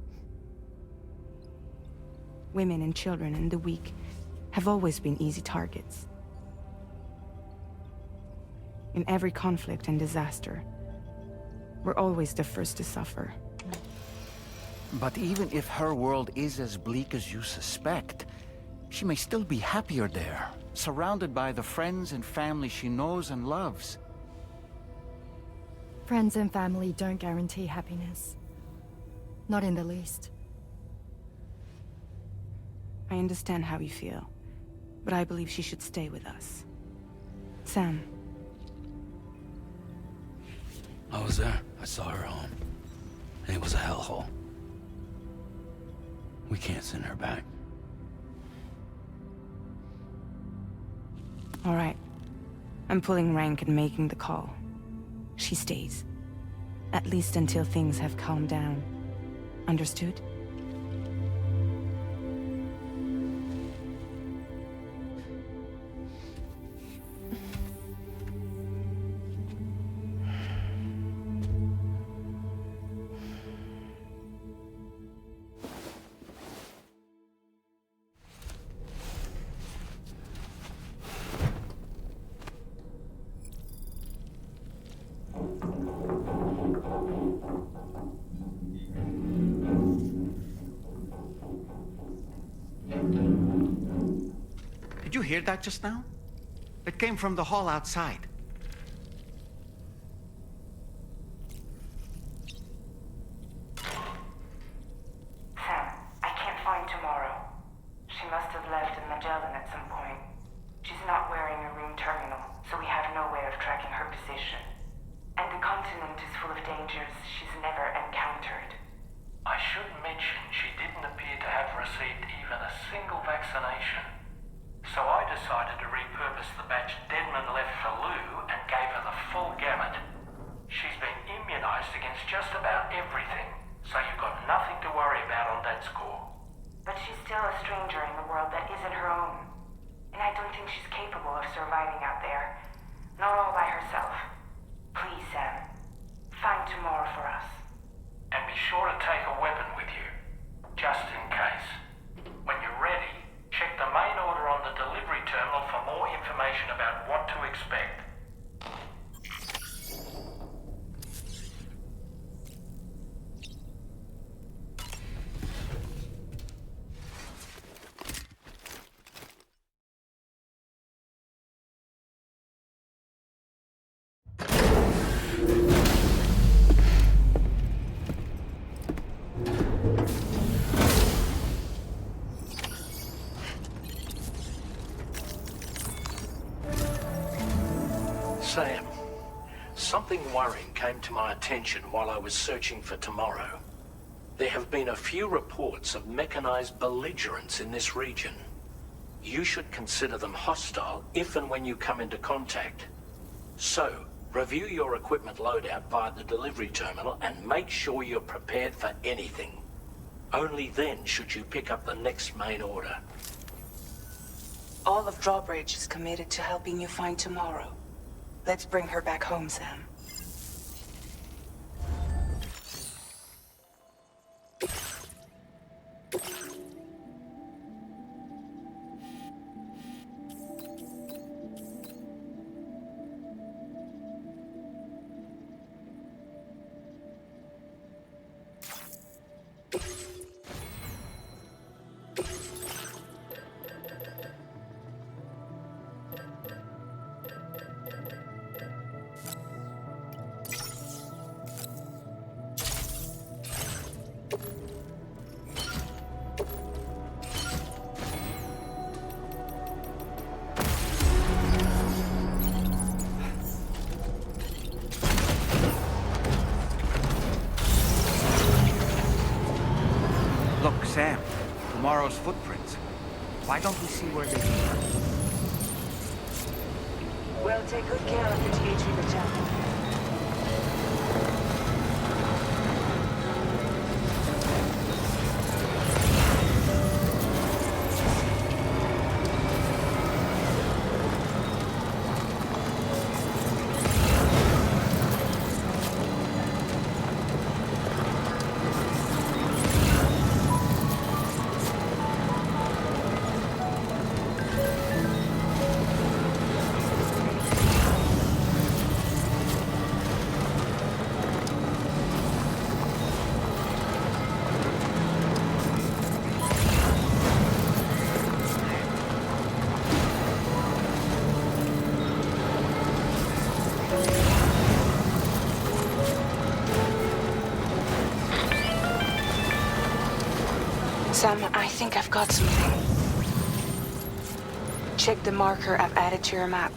Women and children and the weak have always been easy targets. In every conflict and disaster, we're always the first to suffer. But even if her world is as bleak as you suspect, she may still be happier there, surrounded by the friends and family she knows and loves. Friends and family don't guarantee happiness. Not in the least. I understand how you feel, but I believe she should stay with us. Sam. I was there. I saw her home. And it was a hellhole. We can't send her back. All right. I'm pulling rank and making the call. She stays. At least until things have calmed down. Understood? Did you hear that just now? It came from the hall outside. Sam, I can't find tomorrow. She must have left in Magellan at some point. She's not wearing a room terminal, so we have no way of tracking her position. And the continent is full of dangers she's never encountered. I should mention she didn't appear to have received even a single vaccination. So I decided to repurpose the batch Deadman left for Lou and gave her the full gamut. She's been immunized against just about everything, so you've got nothing to worry about on that score. But she's still a stranger in the world that isn't her own. And I don't think she's capable of surviving out there. Not all by herself. Please, Sam. Find tomorrow for us. And be sure to take a weapon with you, just in case. When you're ready, check the main order on the delivery terminal for more information about what to expect. Sam, something worrying came to my attention while I was searching for tomorrow. There have been a few reports of mechanized belligerents in this region. You should consider them hostile if and when you come into contact. So, Review your equipment loadout via the delivery terminal and make sure you're prepared for anything. Only then should you pick up the next main order. All of Drawbridge is committed to helping you find tomorrow. Let's bring her back home, Sam. Look, Sam, tomorrow's footprints. Why don't we see where they lead? Well, take good care of your DHV Magellan. Sam, I think I've got something. Check the marker I've added to your map.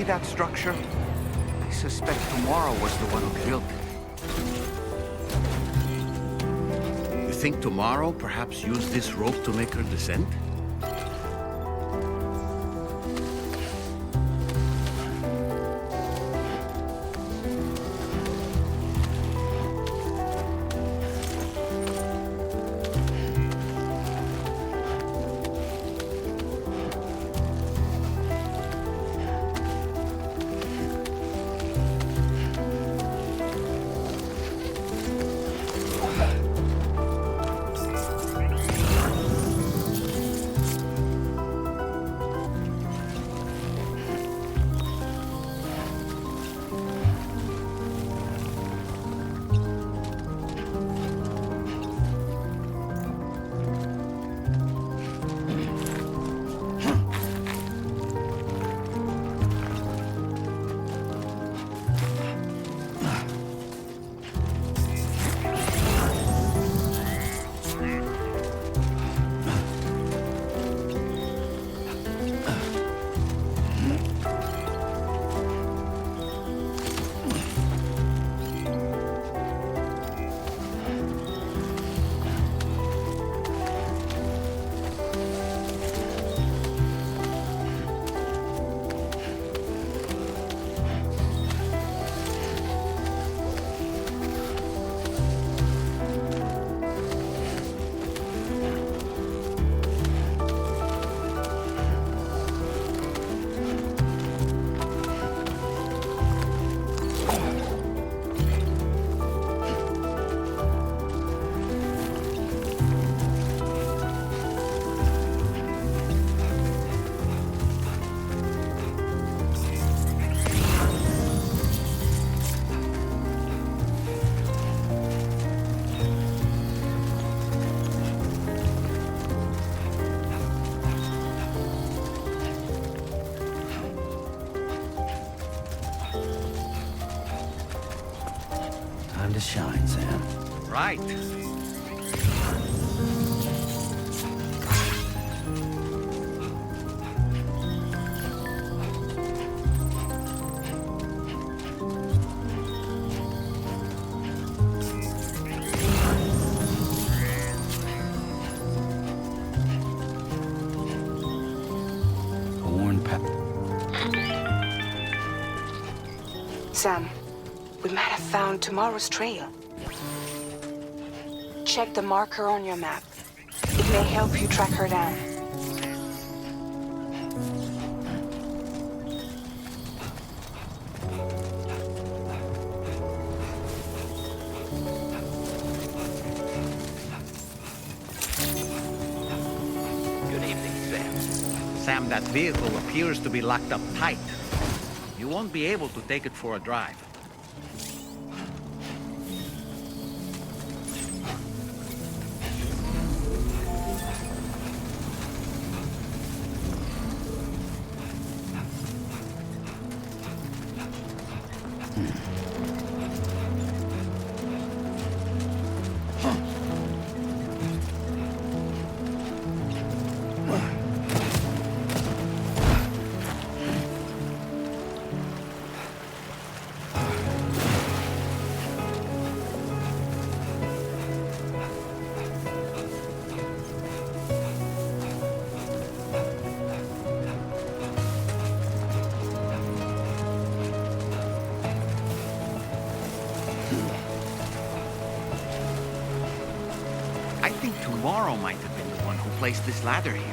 See that structure? I suspect Tomorrow was the one who built it. You think Tomorrow perhaps used this rope to make her descent? shine, Sam. Right. Sam, we might have found tomorrow's trail. Check the marker on your map. It may help you track her down. Good evening, Sam. Sam, that vehicle appears to be locked up tight. You won't be able to take it for a drive. I think tomorrow might have been the one who placed this ladder here.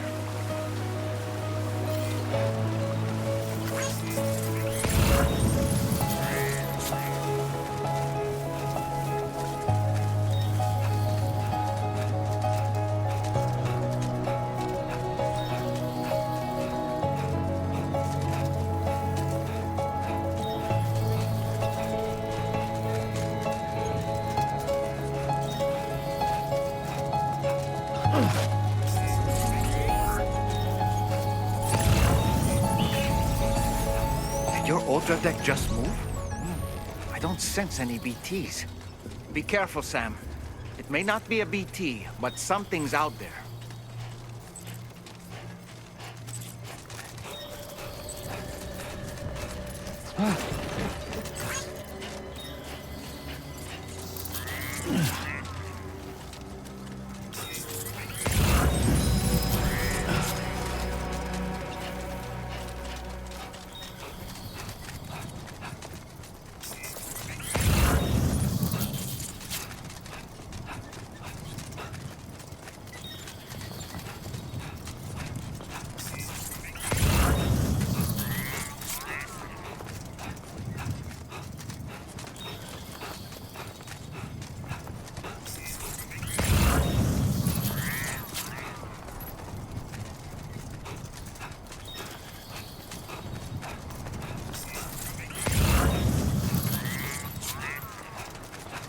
Did your ultra deck just move? I don't sense any BTs. Be careful, Sam. It may not be a BT, but something's out there.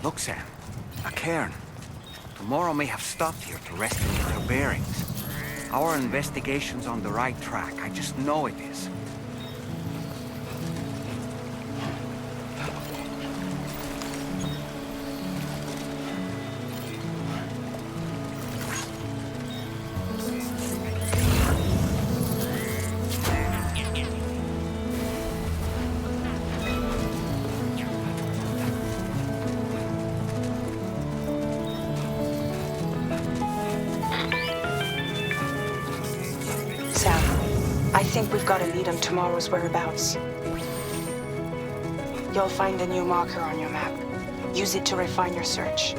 Look, Sam. A cairn. Tomorrow may have stopped here to rest and get her bearings. Our investigation's on the right track. I just know it is. I think we've got a lead on tomorrow's whereabouts. You'll find a new marker on your map. Use it to refine your search.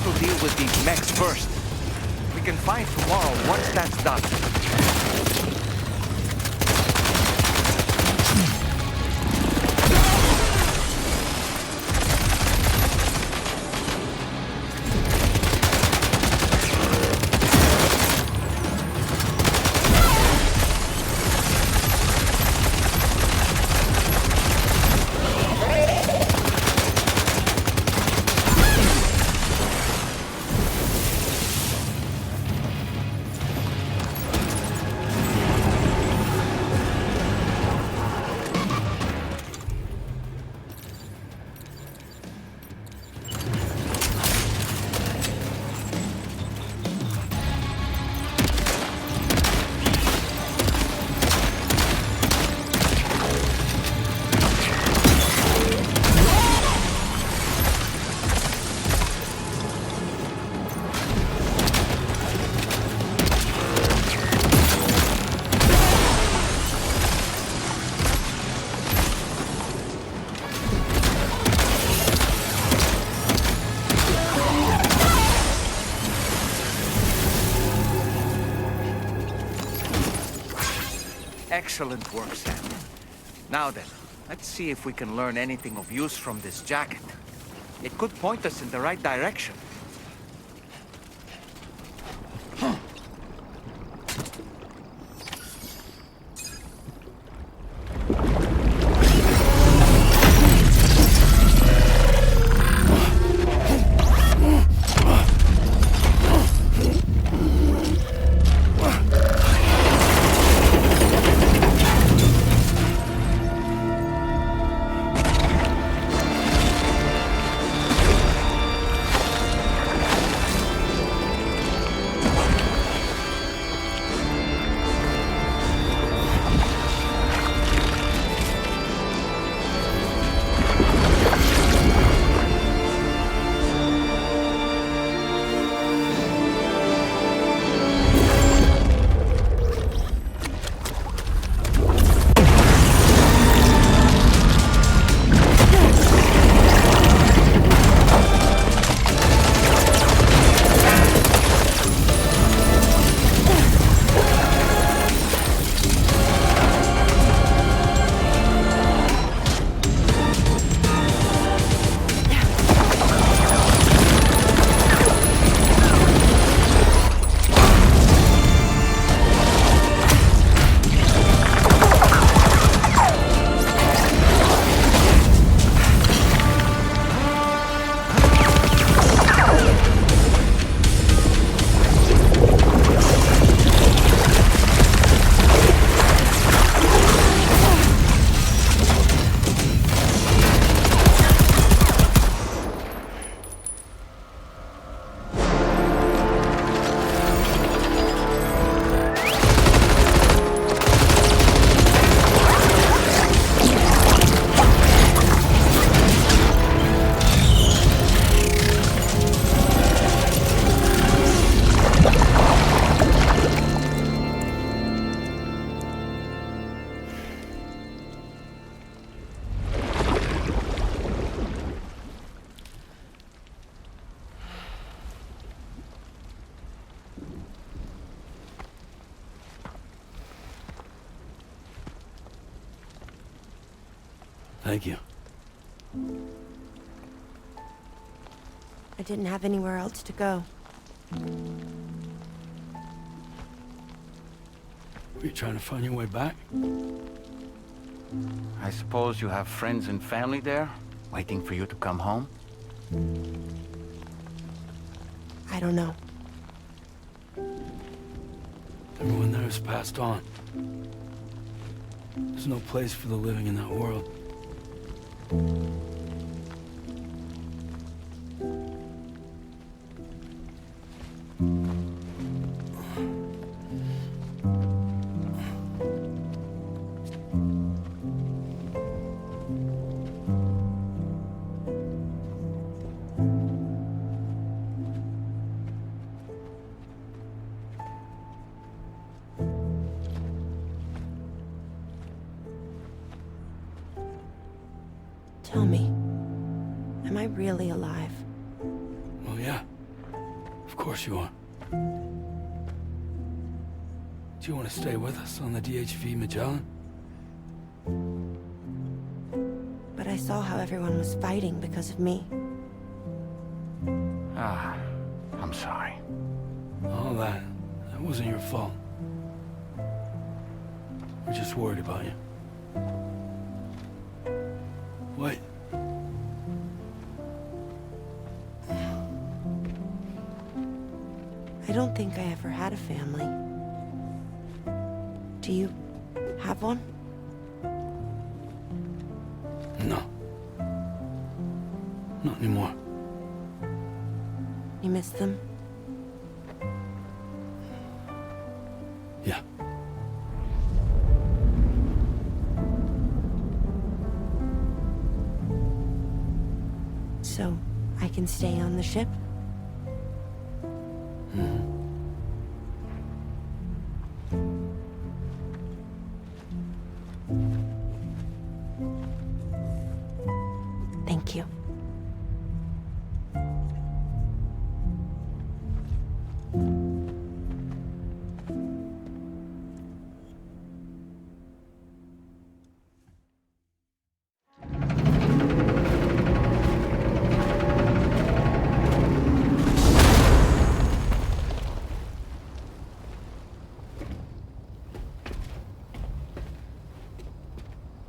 have to deal with these mechs first. We can find tomorrow once that's done. Excellent work, Sam. Now then, let's see if we can learn anything of use from this jacket. It could point us in the right direction. Thank you. I didn't have anywhere else to go. Were you trying to find your way back? I suppose you have friends and family there, waiting for you to come home? I don't know. Everyone there has passed on. There's no place for the living in that world. Tell me, am I really alive? Well, yeah. course you are. Do you want to stay with us on the DHV Magellan? But I saw how everyone was fighting because of me. I'm sorry. All that wasn't your fault. We're just worried about you. Wait. I don't think I ever had a family. Do you have one? No. Not anymore. You miss them? Yeah. So, I can stay on the ship? Thank you.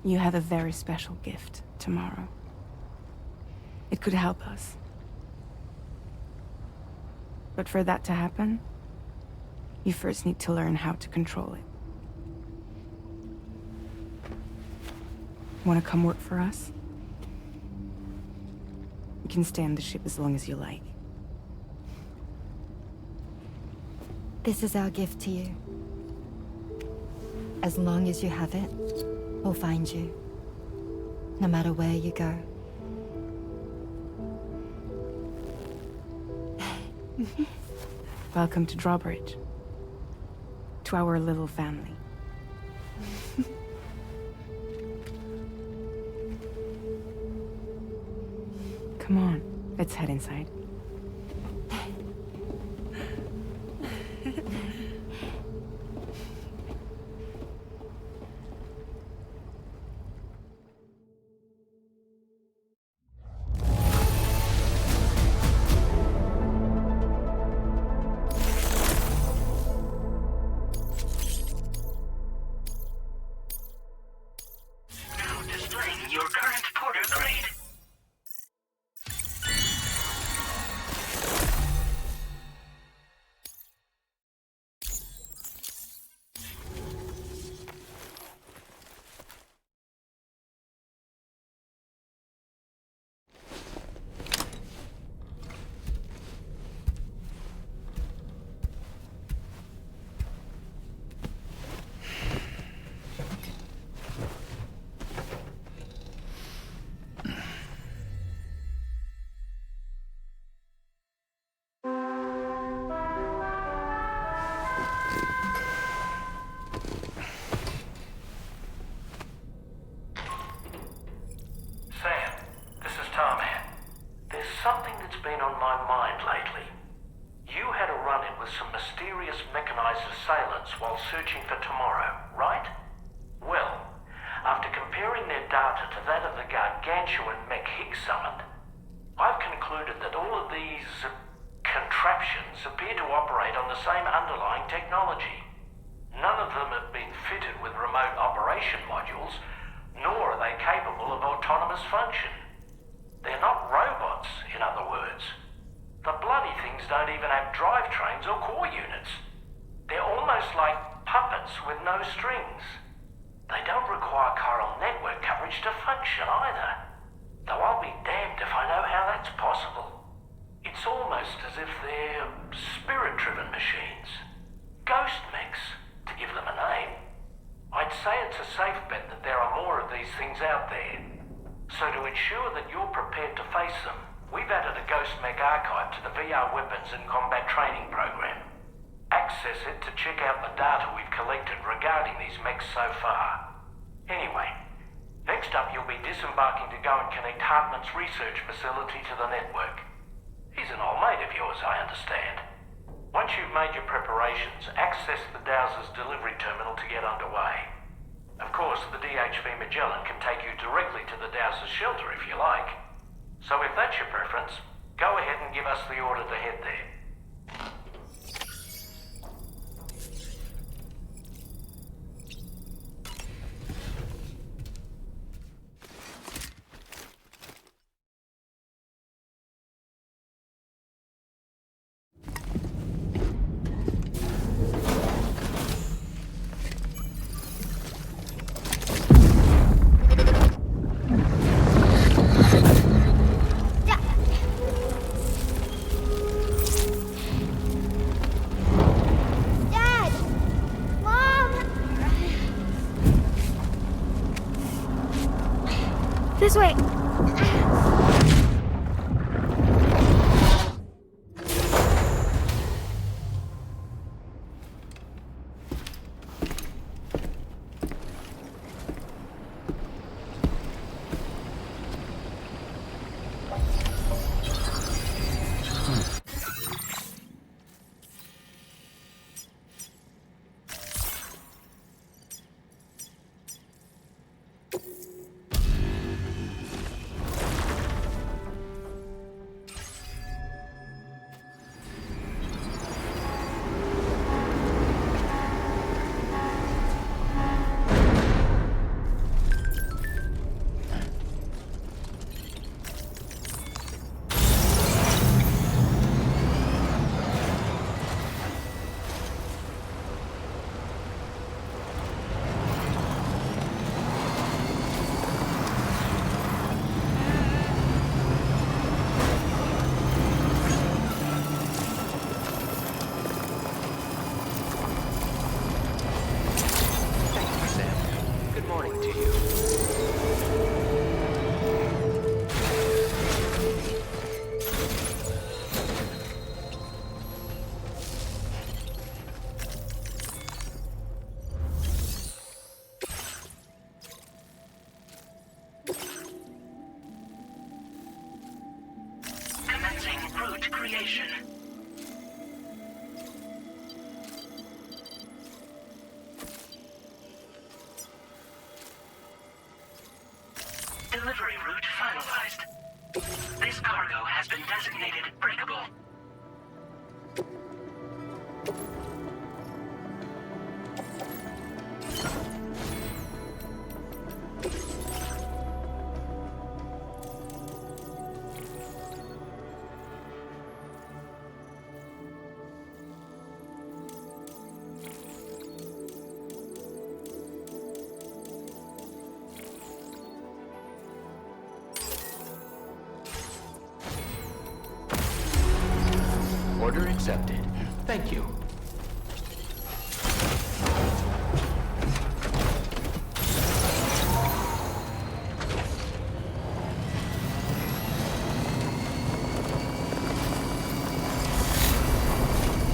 You have a very special gift tomorrow. It could help us. But for that to happen, you first need to learn how to control it. Want to come work for us? You can stay on the ship as long as you like. This is our gift to you. As long as you have it, we'll find you. No matter where you go. Welcome to Drawbridge. To our little family. Come on, let's head inside. Now displaying your current porter grade. Sam, this is Heartman. There's something that's been on my mind lately. You had a run-in with some mysterious mechanized assailants while searching for tomorrow, right? Well, after comparing their data to that of the gargantuan mech Higgs summoned, I've concluded that all of these contraptions appear to operate on the same underlying technology. None of them have been fitted with remote operation modules, nor are they capable of autonomous function. They're not robots, in other words. The bloody things don't even have drivetrains or core units. They're almost like puppets with no strings. They don't require chiral network coverage to function either. Though I'll be damned if I know how that's possible. It's almost as if they're spirit-driven machines. Ghost mechs, to give them a name. I'd say it's a safe bet that there are more of these things out there. So to ensure that you're prepared to face them, we've added a Ghost Mech archive to the VR weapons and combat training program. Access it to check out the data we've collected regarding these mechs so far. Anyway, next up you'll be disembarking to go and connect Heartman's research facility to the network. He's an old mate of yours, I understand. operations, access the Dowser's delivery terminal to get underway. Of course, the DHV Magellan can take you directly to the Dowser's shelter if you like. So if that's your preference, go ahead and give us the order to head there. Dad! Mom! This way! Creation. Delivery route finalized. This cargo has been designated breakable. Order accepted. Thank you.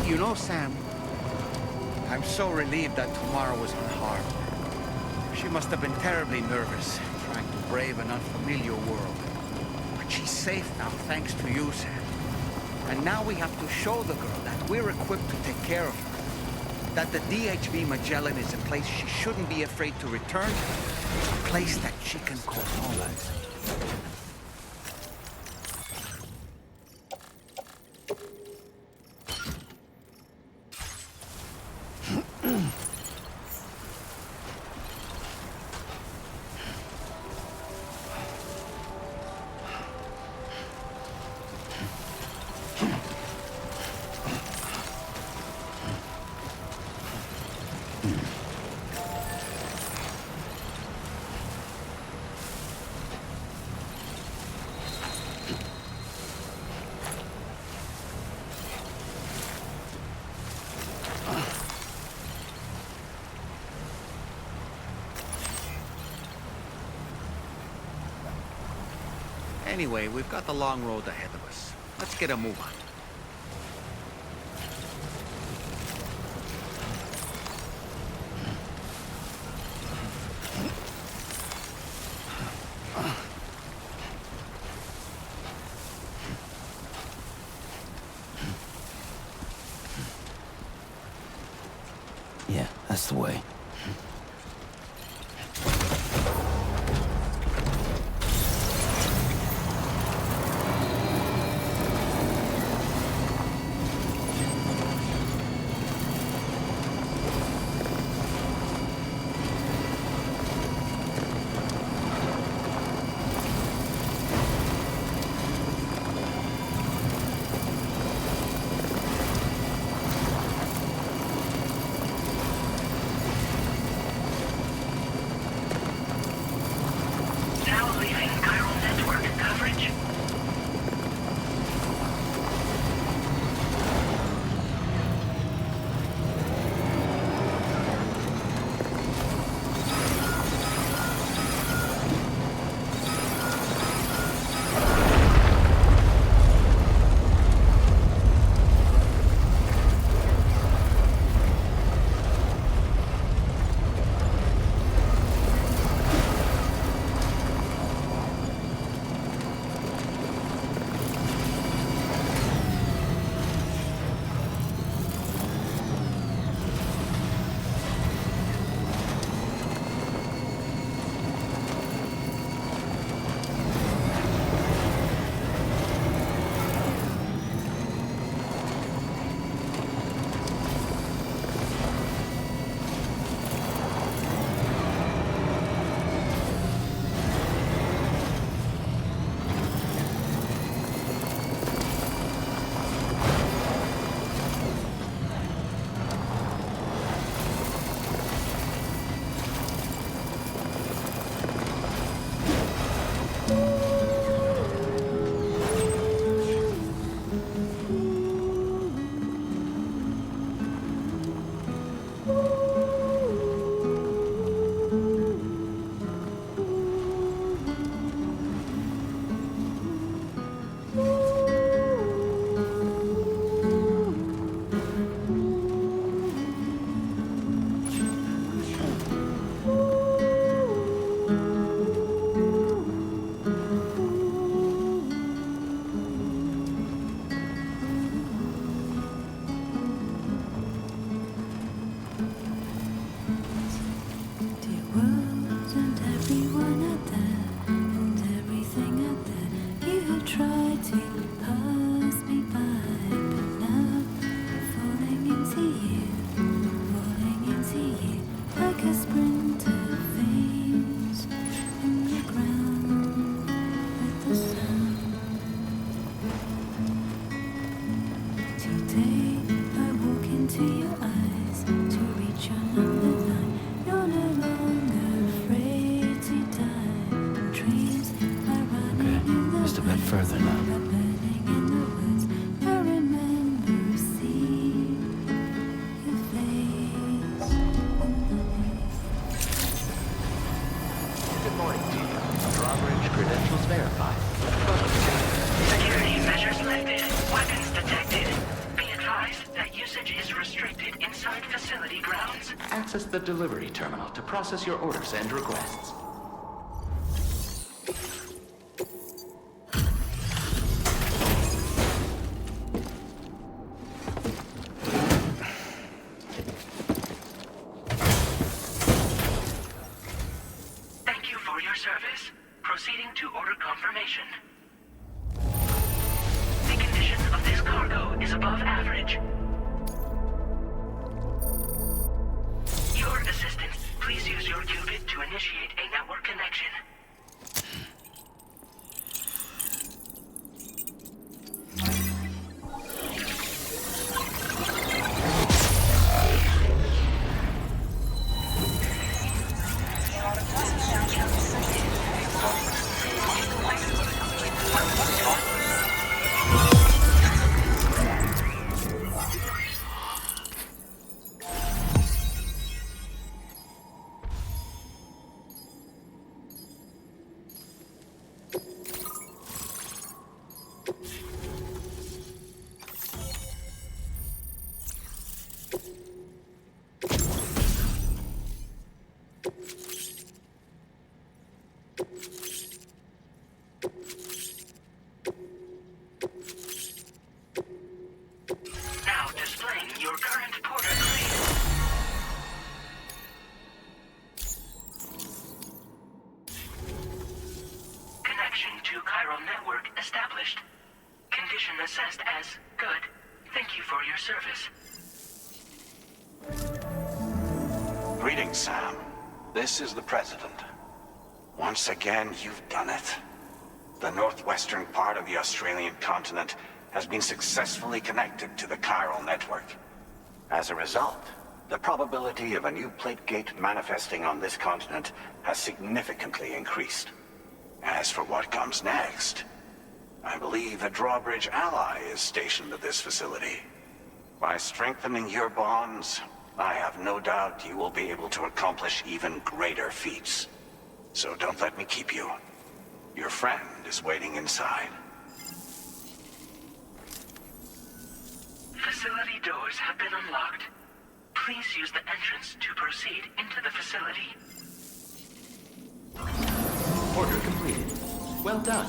You know, Sam, I'm so relieved that tomorrow was unharmed. She must have been terribly nervous, trying to brave an unfamiliar world. But she's safe now, thanks to you, Sam. And now we have to show the girl that we're equipped to take care of her. That the DHV Magellan is a place she shouldn't be afraid to return. A place that she can call home. Anyway, we've got the long road ahead of us. Let's get a move on. That's the way. Further now. Good morning to you. Drawbridge credentials verified. Security measures lifted. Weapons detected. Be advised that usage is restricted inside facility grounds. Access the delivery terminal to process your orders and requests. Proceeding to order confirmation. The condition of this cargo is above average. Your assistant, please use your qubit to initiate a network connection. for your service. Greetings, Sam. This is the President. Once again, you've done it. The northwestern part of the Australian continent has been successfully connected to the chiral network. As a result, the probability of a new plate gate manifesting on this continent has significantly increased. As for what comes next, I believe a drawbridge ally is stationed at this facility. By strengthening your bonds, I have no doubt you will be able to accomplish even greater feats. So don't let me keep you. Your friend is waiting inside. Facility doors have been unlocked. Please use the entrance to proceed into the facility. Order completed. Well done.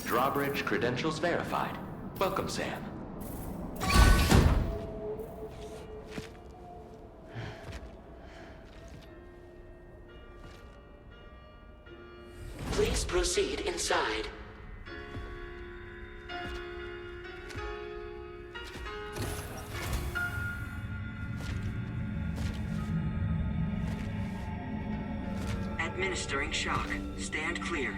Drawbridge credentials verified. Welcome, Sam. Please proceed inside. Administering shock. Stand clear.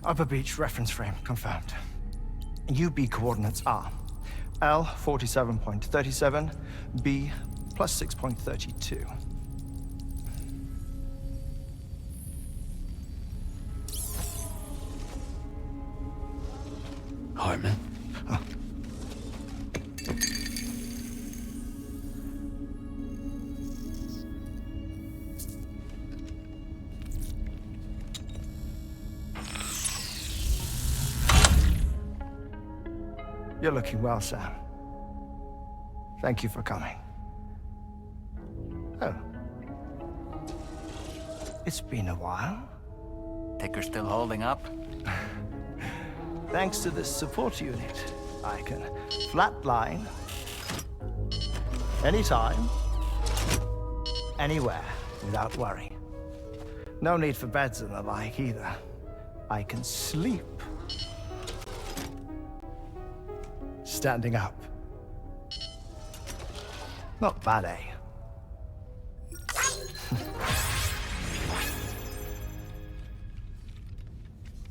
Upper beach reference frame confirmed. UB coordinates are L 47.37, B plus 6.32. Heartman? Huh. You're looking well, Sam. Thank you for coming. Oh. It's been a while. Ticker still holding up? Thanks to this support unit, I can flatline anytime, anywhere, without worry. No need for beds and the like either. I can sleep standing up. Not bad, eh?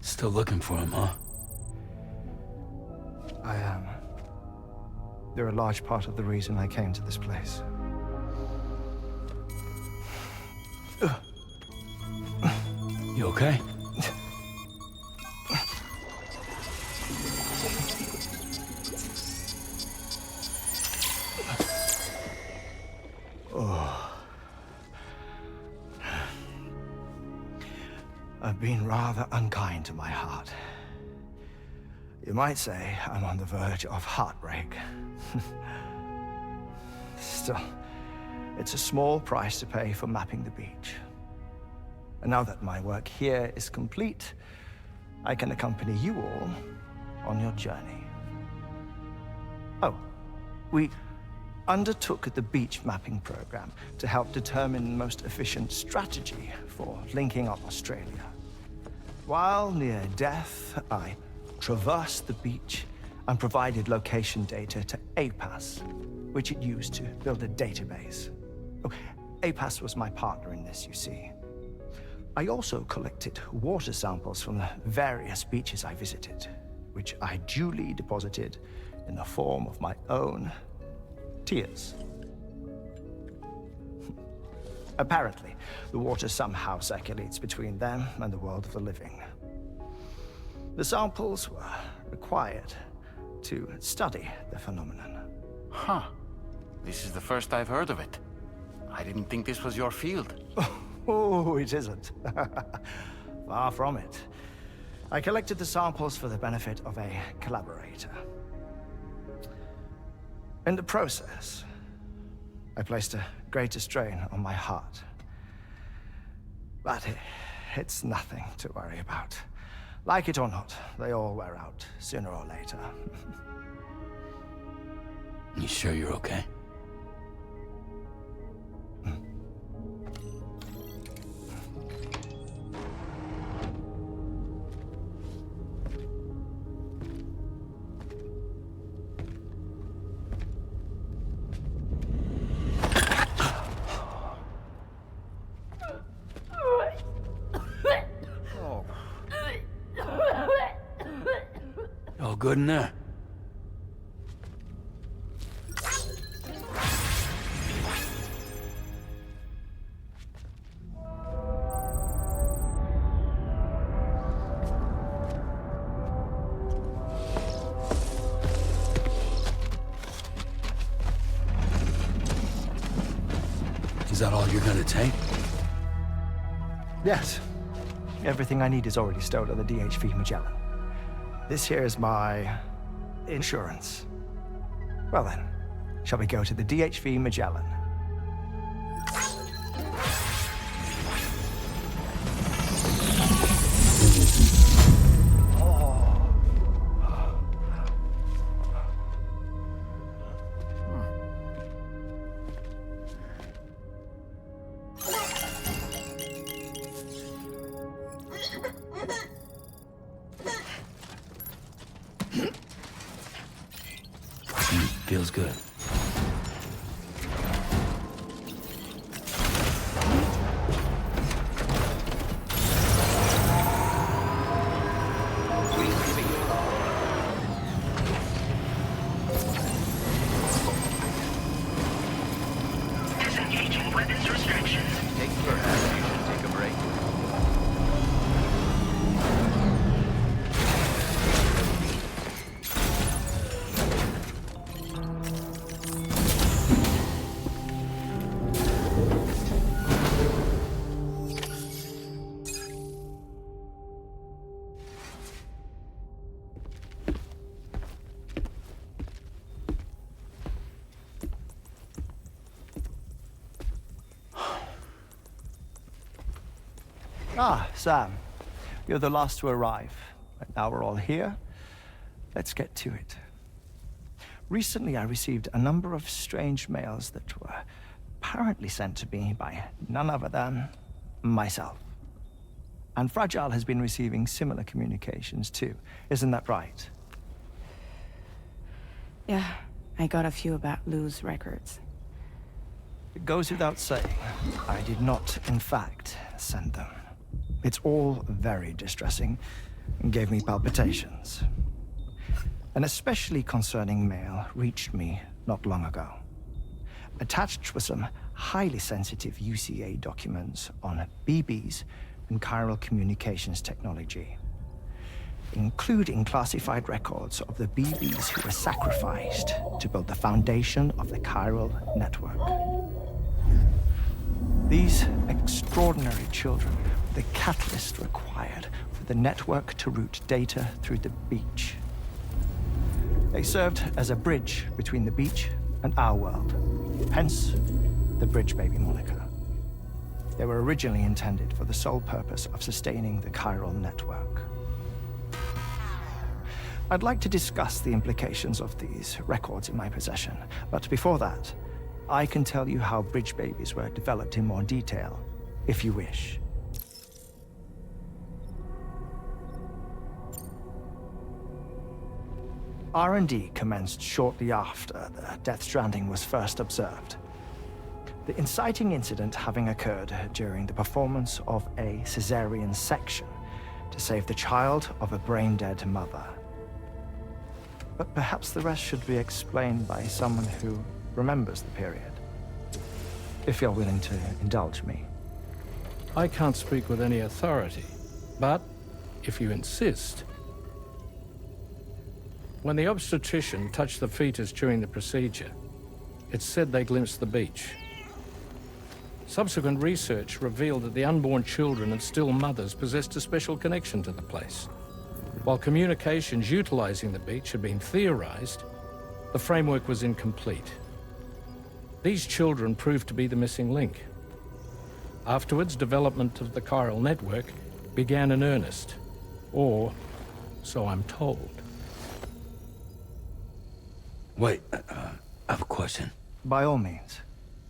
Still looking for him, huh? I am. They're a large part of the reason I came to this place. You okay? I've been rather unkind to my heart. You might say I'm on the verge of heartbreak. Still, it's a small price to pay for mapping the beach. And now that my work here is complete, I can accompany you all on your journey. Oh, we undertook the beach mapping program to help determine the most efficient strategy for linking up Australia. While near death, I traversed the beach and provided location data to APAS, which it used to build a database. Oh, APAS was my partner in this, you see. I also collected water samples from the various beaches I visited, which I duly deposited in the form of my own tears. Apparently, the water somehow circulates between them and the world of the living. The samples were required to study the phenomenon. Huh. This is the first I've heard of it. I didn't think this was your field. Oh, it isn't. Far from it. I collected the samples for the benefit of a collaborator. In the process, I placed a greater strain on my heart. But it's nothing to worry about. Like it or not, they all wear out, sooner or later. You sure you're okay? All good in there? Is that all you're gonna take? Yes. Everything I need is already stowed on the DHV Magellan. This here is my insurance. Well then, shall we go to the DHV Magellan? Feels good. Disengaging weapons restrictions. Take care, Adam. You should take a break. Ah, Sam. You're the last to arrive. But now we're all here. Let's get to it. Recently, I received a number of strange mails that were apparently sent to me by none other than myself. And Fragile has been receiving similar communications too. Isn't that right? Yeah, I got a few about Lou's records. It goes without saying, I did not, in fact, send them. It's all very distressing and gave me palpitations. An especially concerning mail reached me not long ago. Attached were some highly sensitive UCA documents on BBs and chiral communications technology, including classified records of the BBs who were sacrificed to build the foundation of the chiral network. These extraordinary children were the catalyst required for the network to route data through the beach. They served as a bridge between the beach and our world, hence the Bridge Baby moniker. They were originally intended for the sole purpose of sustaining the chiral network. I'd like to discuss the implications of these records in my possession, but before that, I can tell you how Bridge Babies were developed in more detail, if you wish. R&D commenced shortly after the Death Stranding was first observed. The inciting incident having occurred during the performance of a cesarean section to save the child of a brain-dead mother. But perhaps the rest should be explained by someone who remembers the period. If you're willing to indulge me. I can't speak with any authority, but if you insist. When the obstetrician touched the fetus during the procedure, it's said they glimpsed the beach. Subsequent research revealed that the unborn children and still mothers possessed a special connection to the place. While communications utilizing the beach had been theorized, the framework was incomplete. These children proved to be the missing link. Afterwards, development of the chiral network began in earnest, Or so I'm told. Wait, I have a question. By all means.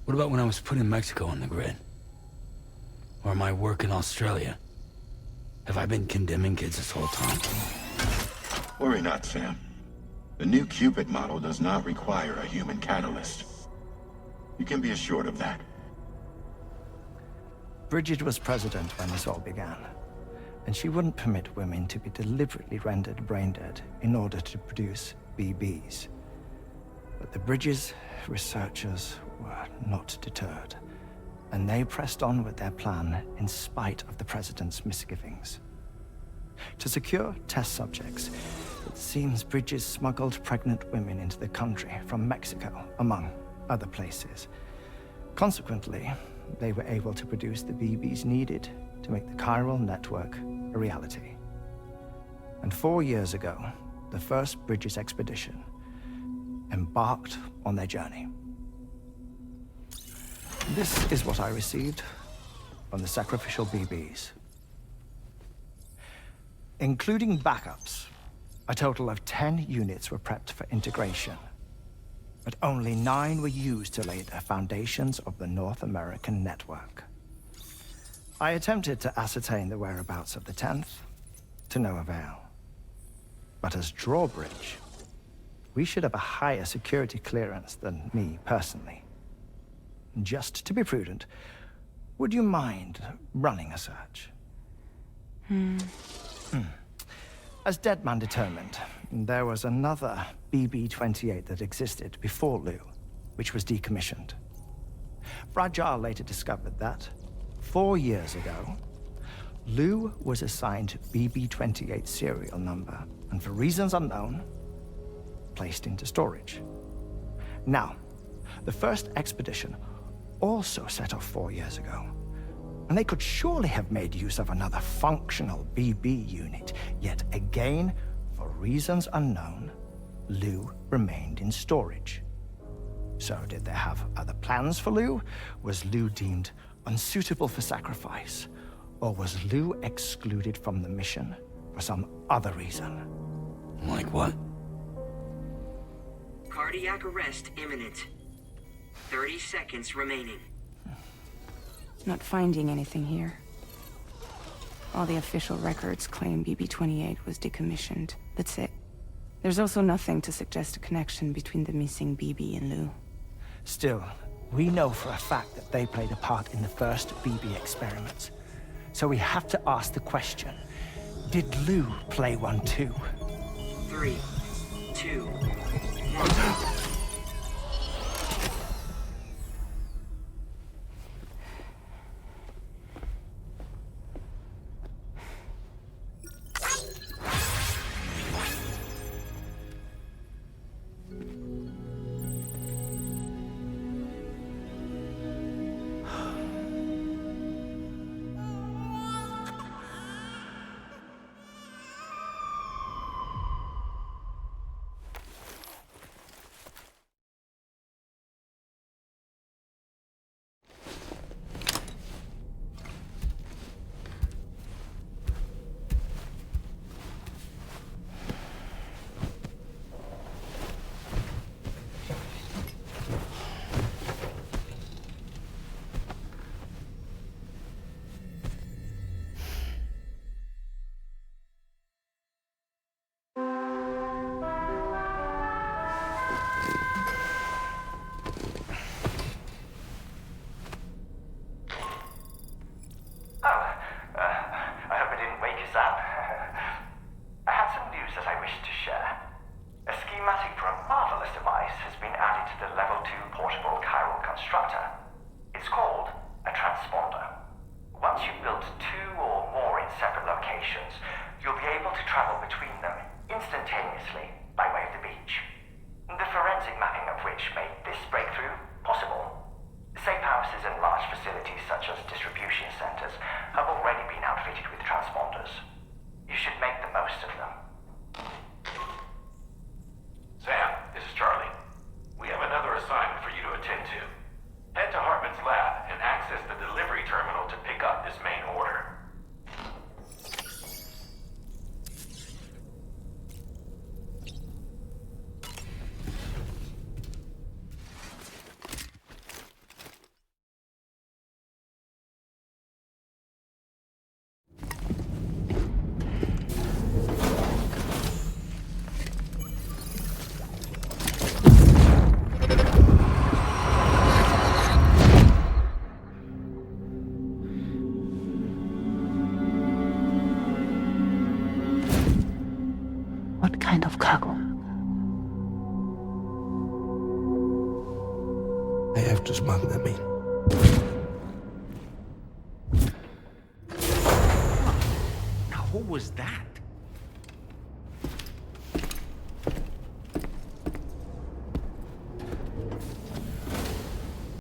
What about when I was put in Mexico on the grid? Or my work in Australia? Have I been condemning kids this whole time? Worry not, Sam. The new Cupid model does not require a human catalyst. You can be assured of that. Bridget was president when this all began, and she wouldn't permit women to be deliberately rendered brain dead in order to produce BBs. But the Bridges researchers were not deterred, and they pressed on with their plan in spite of the president's misgivings. To secure test subjects, it seems Bridges smuggled pregnant women into the country from Mexico, among other places. Consequently, they were able to produce the BBs needed to make the chiral network a reality. And 4 years ago, the first Bridges expedition embarked on their journey. This is what I received from the sacrificial BBs. Including backups, a total of 10 units were prepped for integration, but only 9 were used to lay the foundations of the North American network. I attempted to ascertain the whereabouts of the 10th, to no avail. But as drawbridge, we should have a higher security clearance than me personally. Just to be prudent, would you mind running a search? As Deadman determined, there was another BB-28 that existed before Lou, which was decommissioned. Fragile later discovered that, 4 years ago, Lou was assigned BB-28 serial number, and for reasons unknown, placed into storage. Now, the first expedition also set off 4 years ago, and they could surely have made use of another functional BB unit, yet again, for reasons unknown, Lou remained in storage. So did they have other plans for Lou? Was Lou deemed unsuitable for sacrifice? Or was Lou excluded from the mission for some other reason? Like what? Cardiac arrest imminent. 30 seconds remaining. Not finding anything here. All the official records claim BB-28 was decommissioned. That's it. There's also nothing to suggest a connection between the missing BB and Lou. Still, we know for a fact that they played a part in the first BB experiments. So we have to ask the question, did Lou play one too? 3, 2, 1. Head to Heartman's lab and access the delivery terminal to pick up this main order. kind of cargo. I have to smuggle them in. Now, who was that?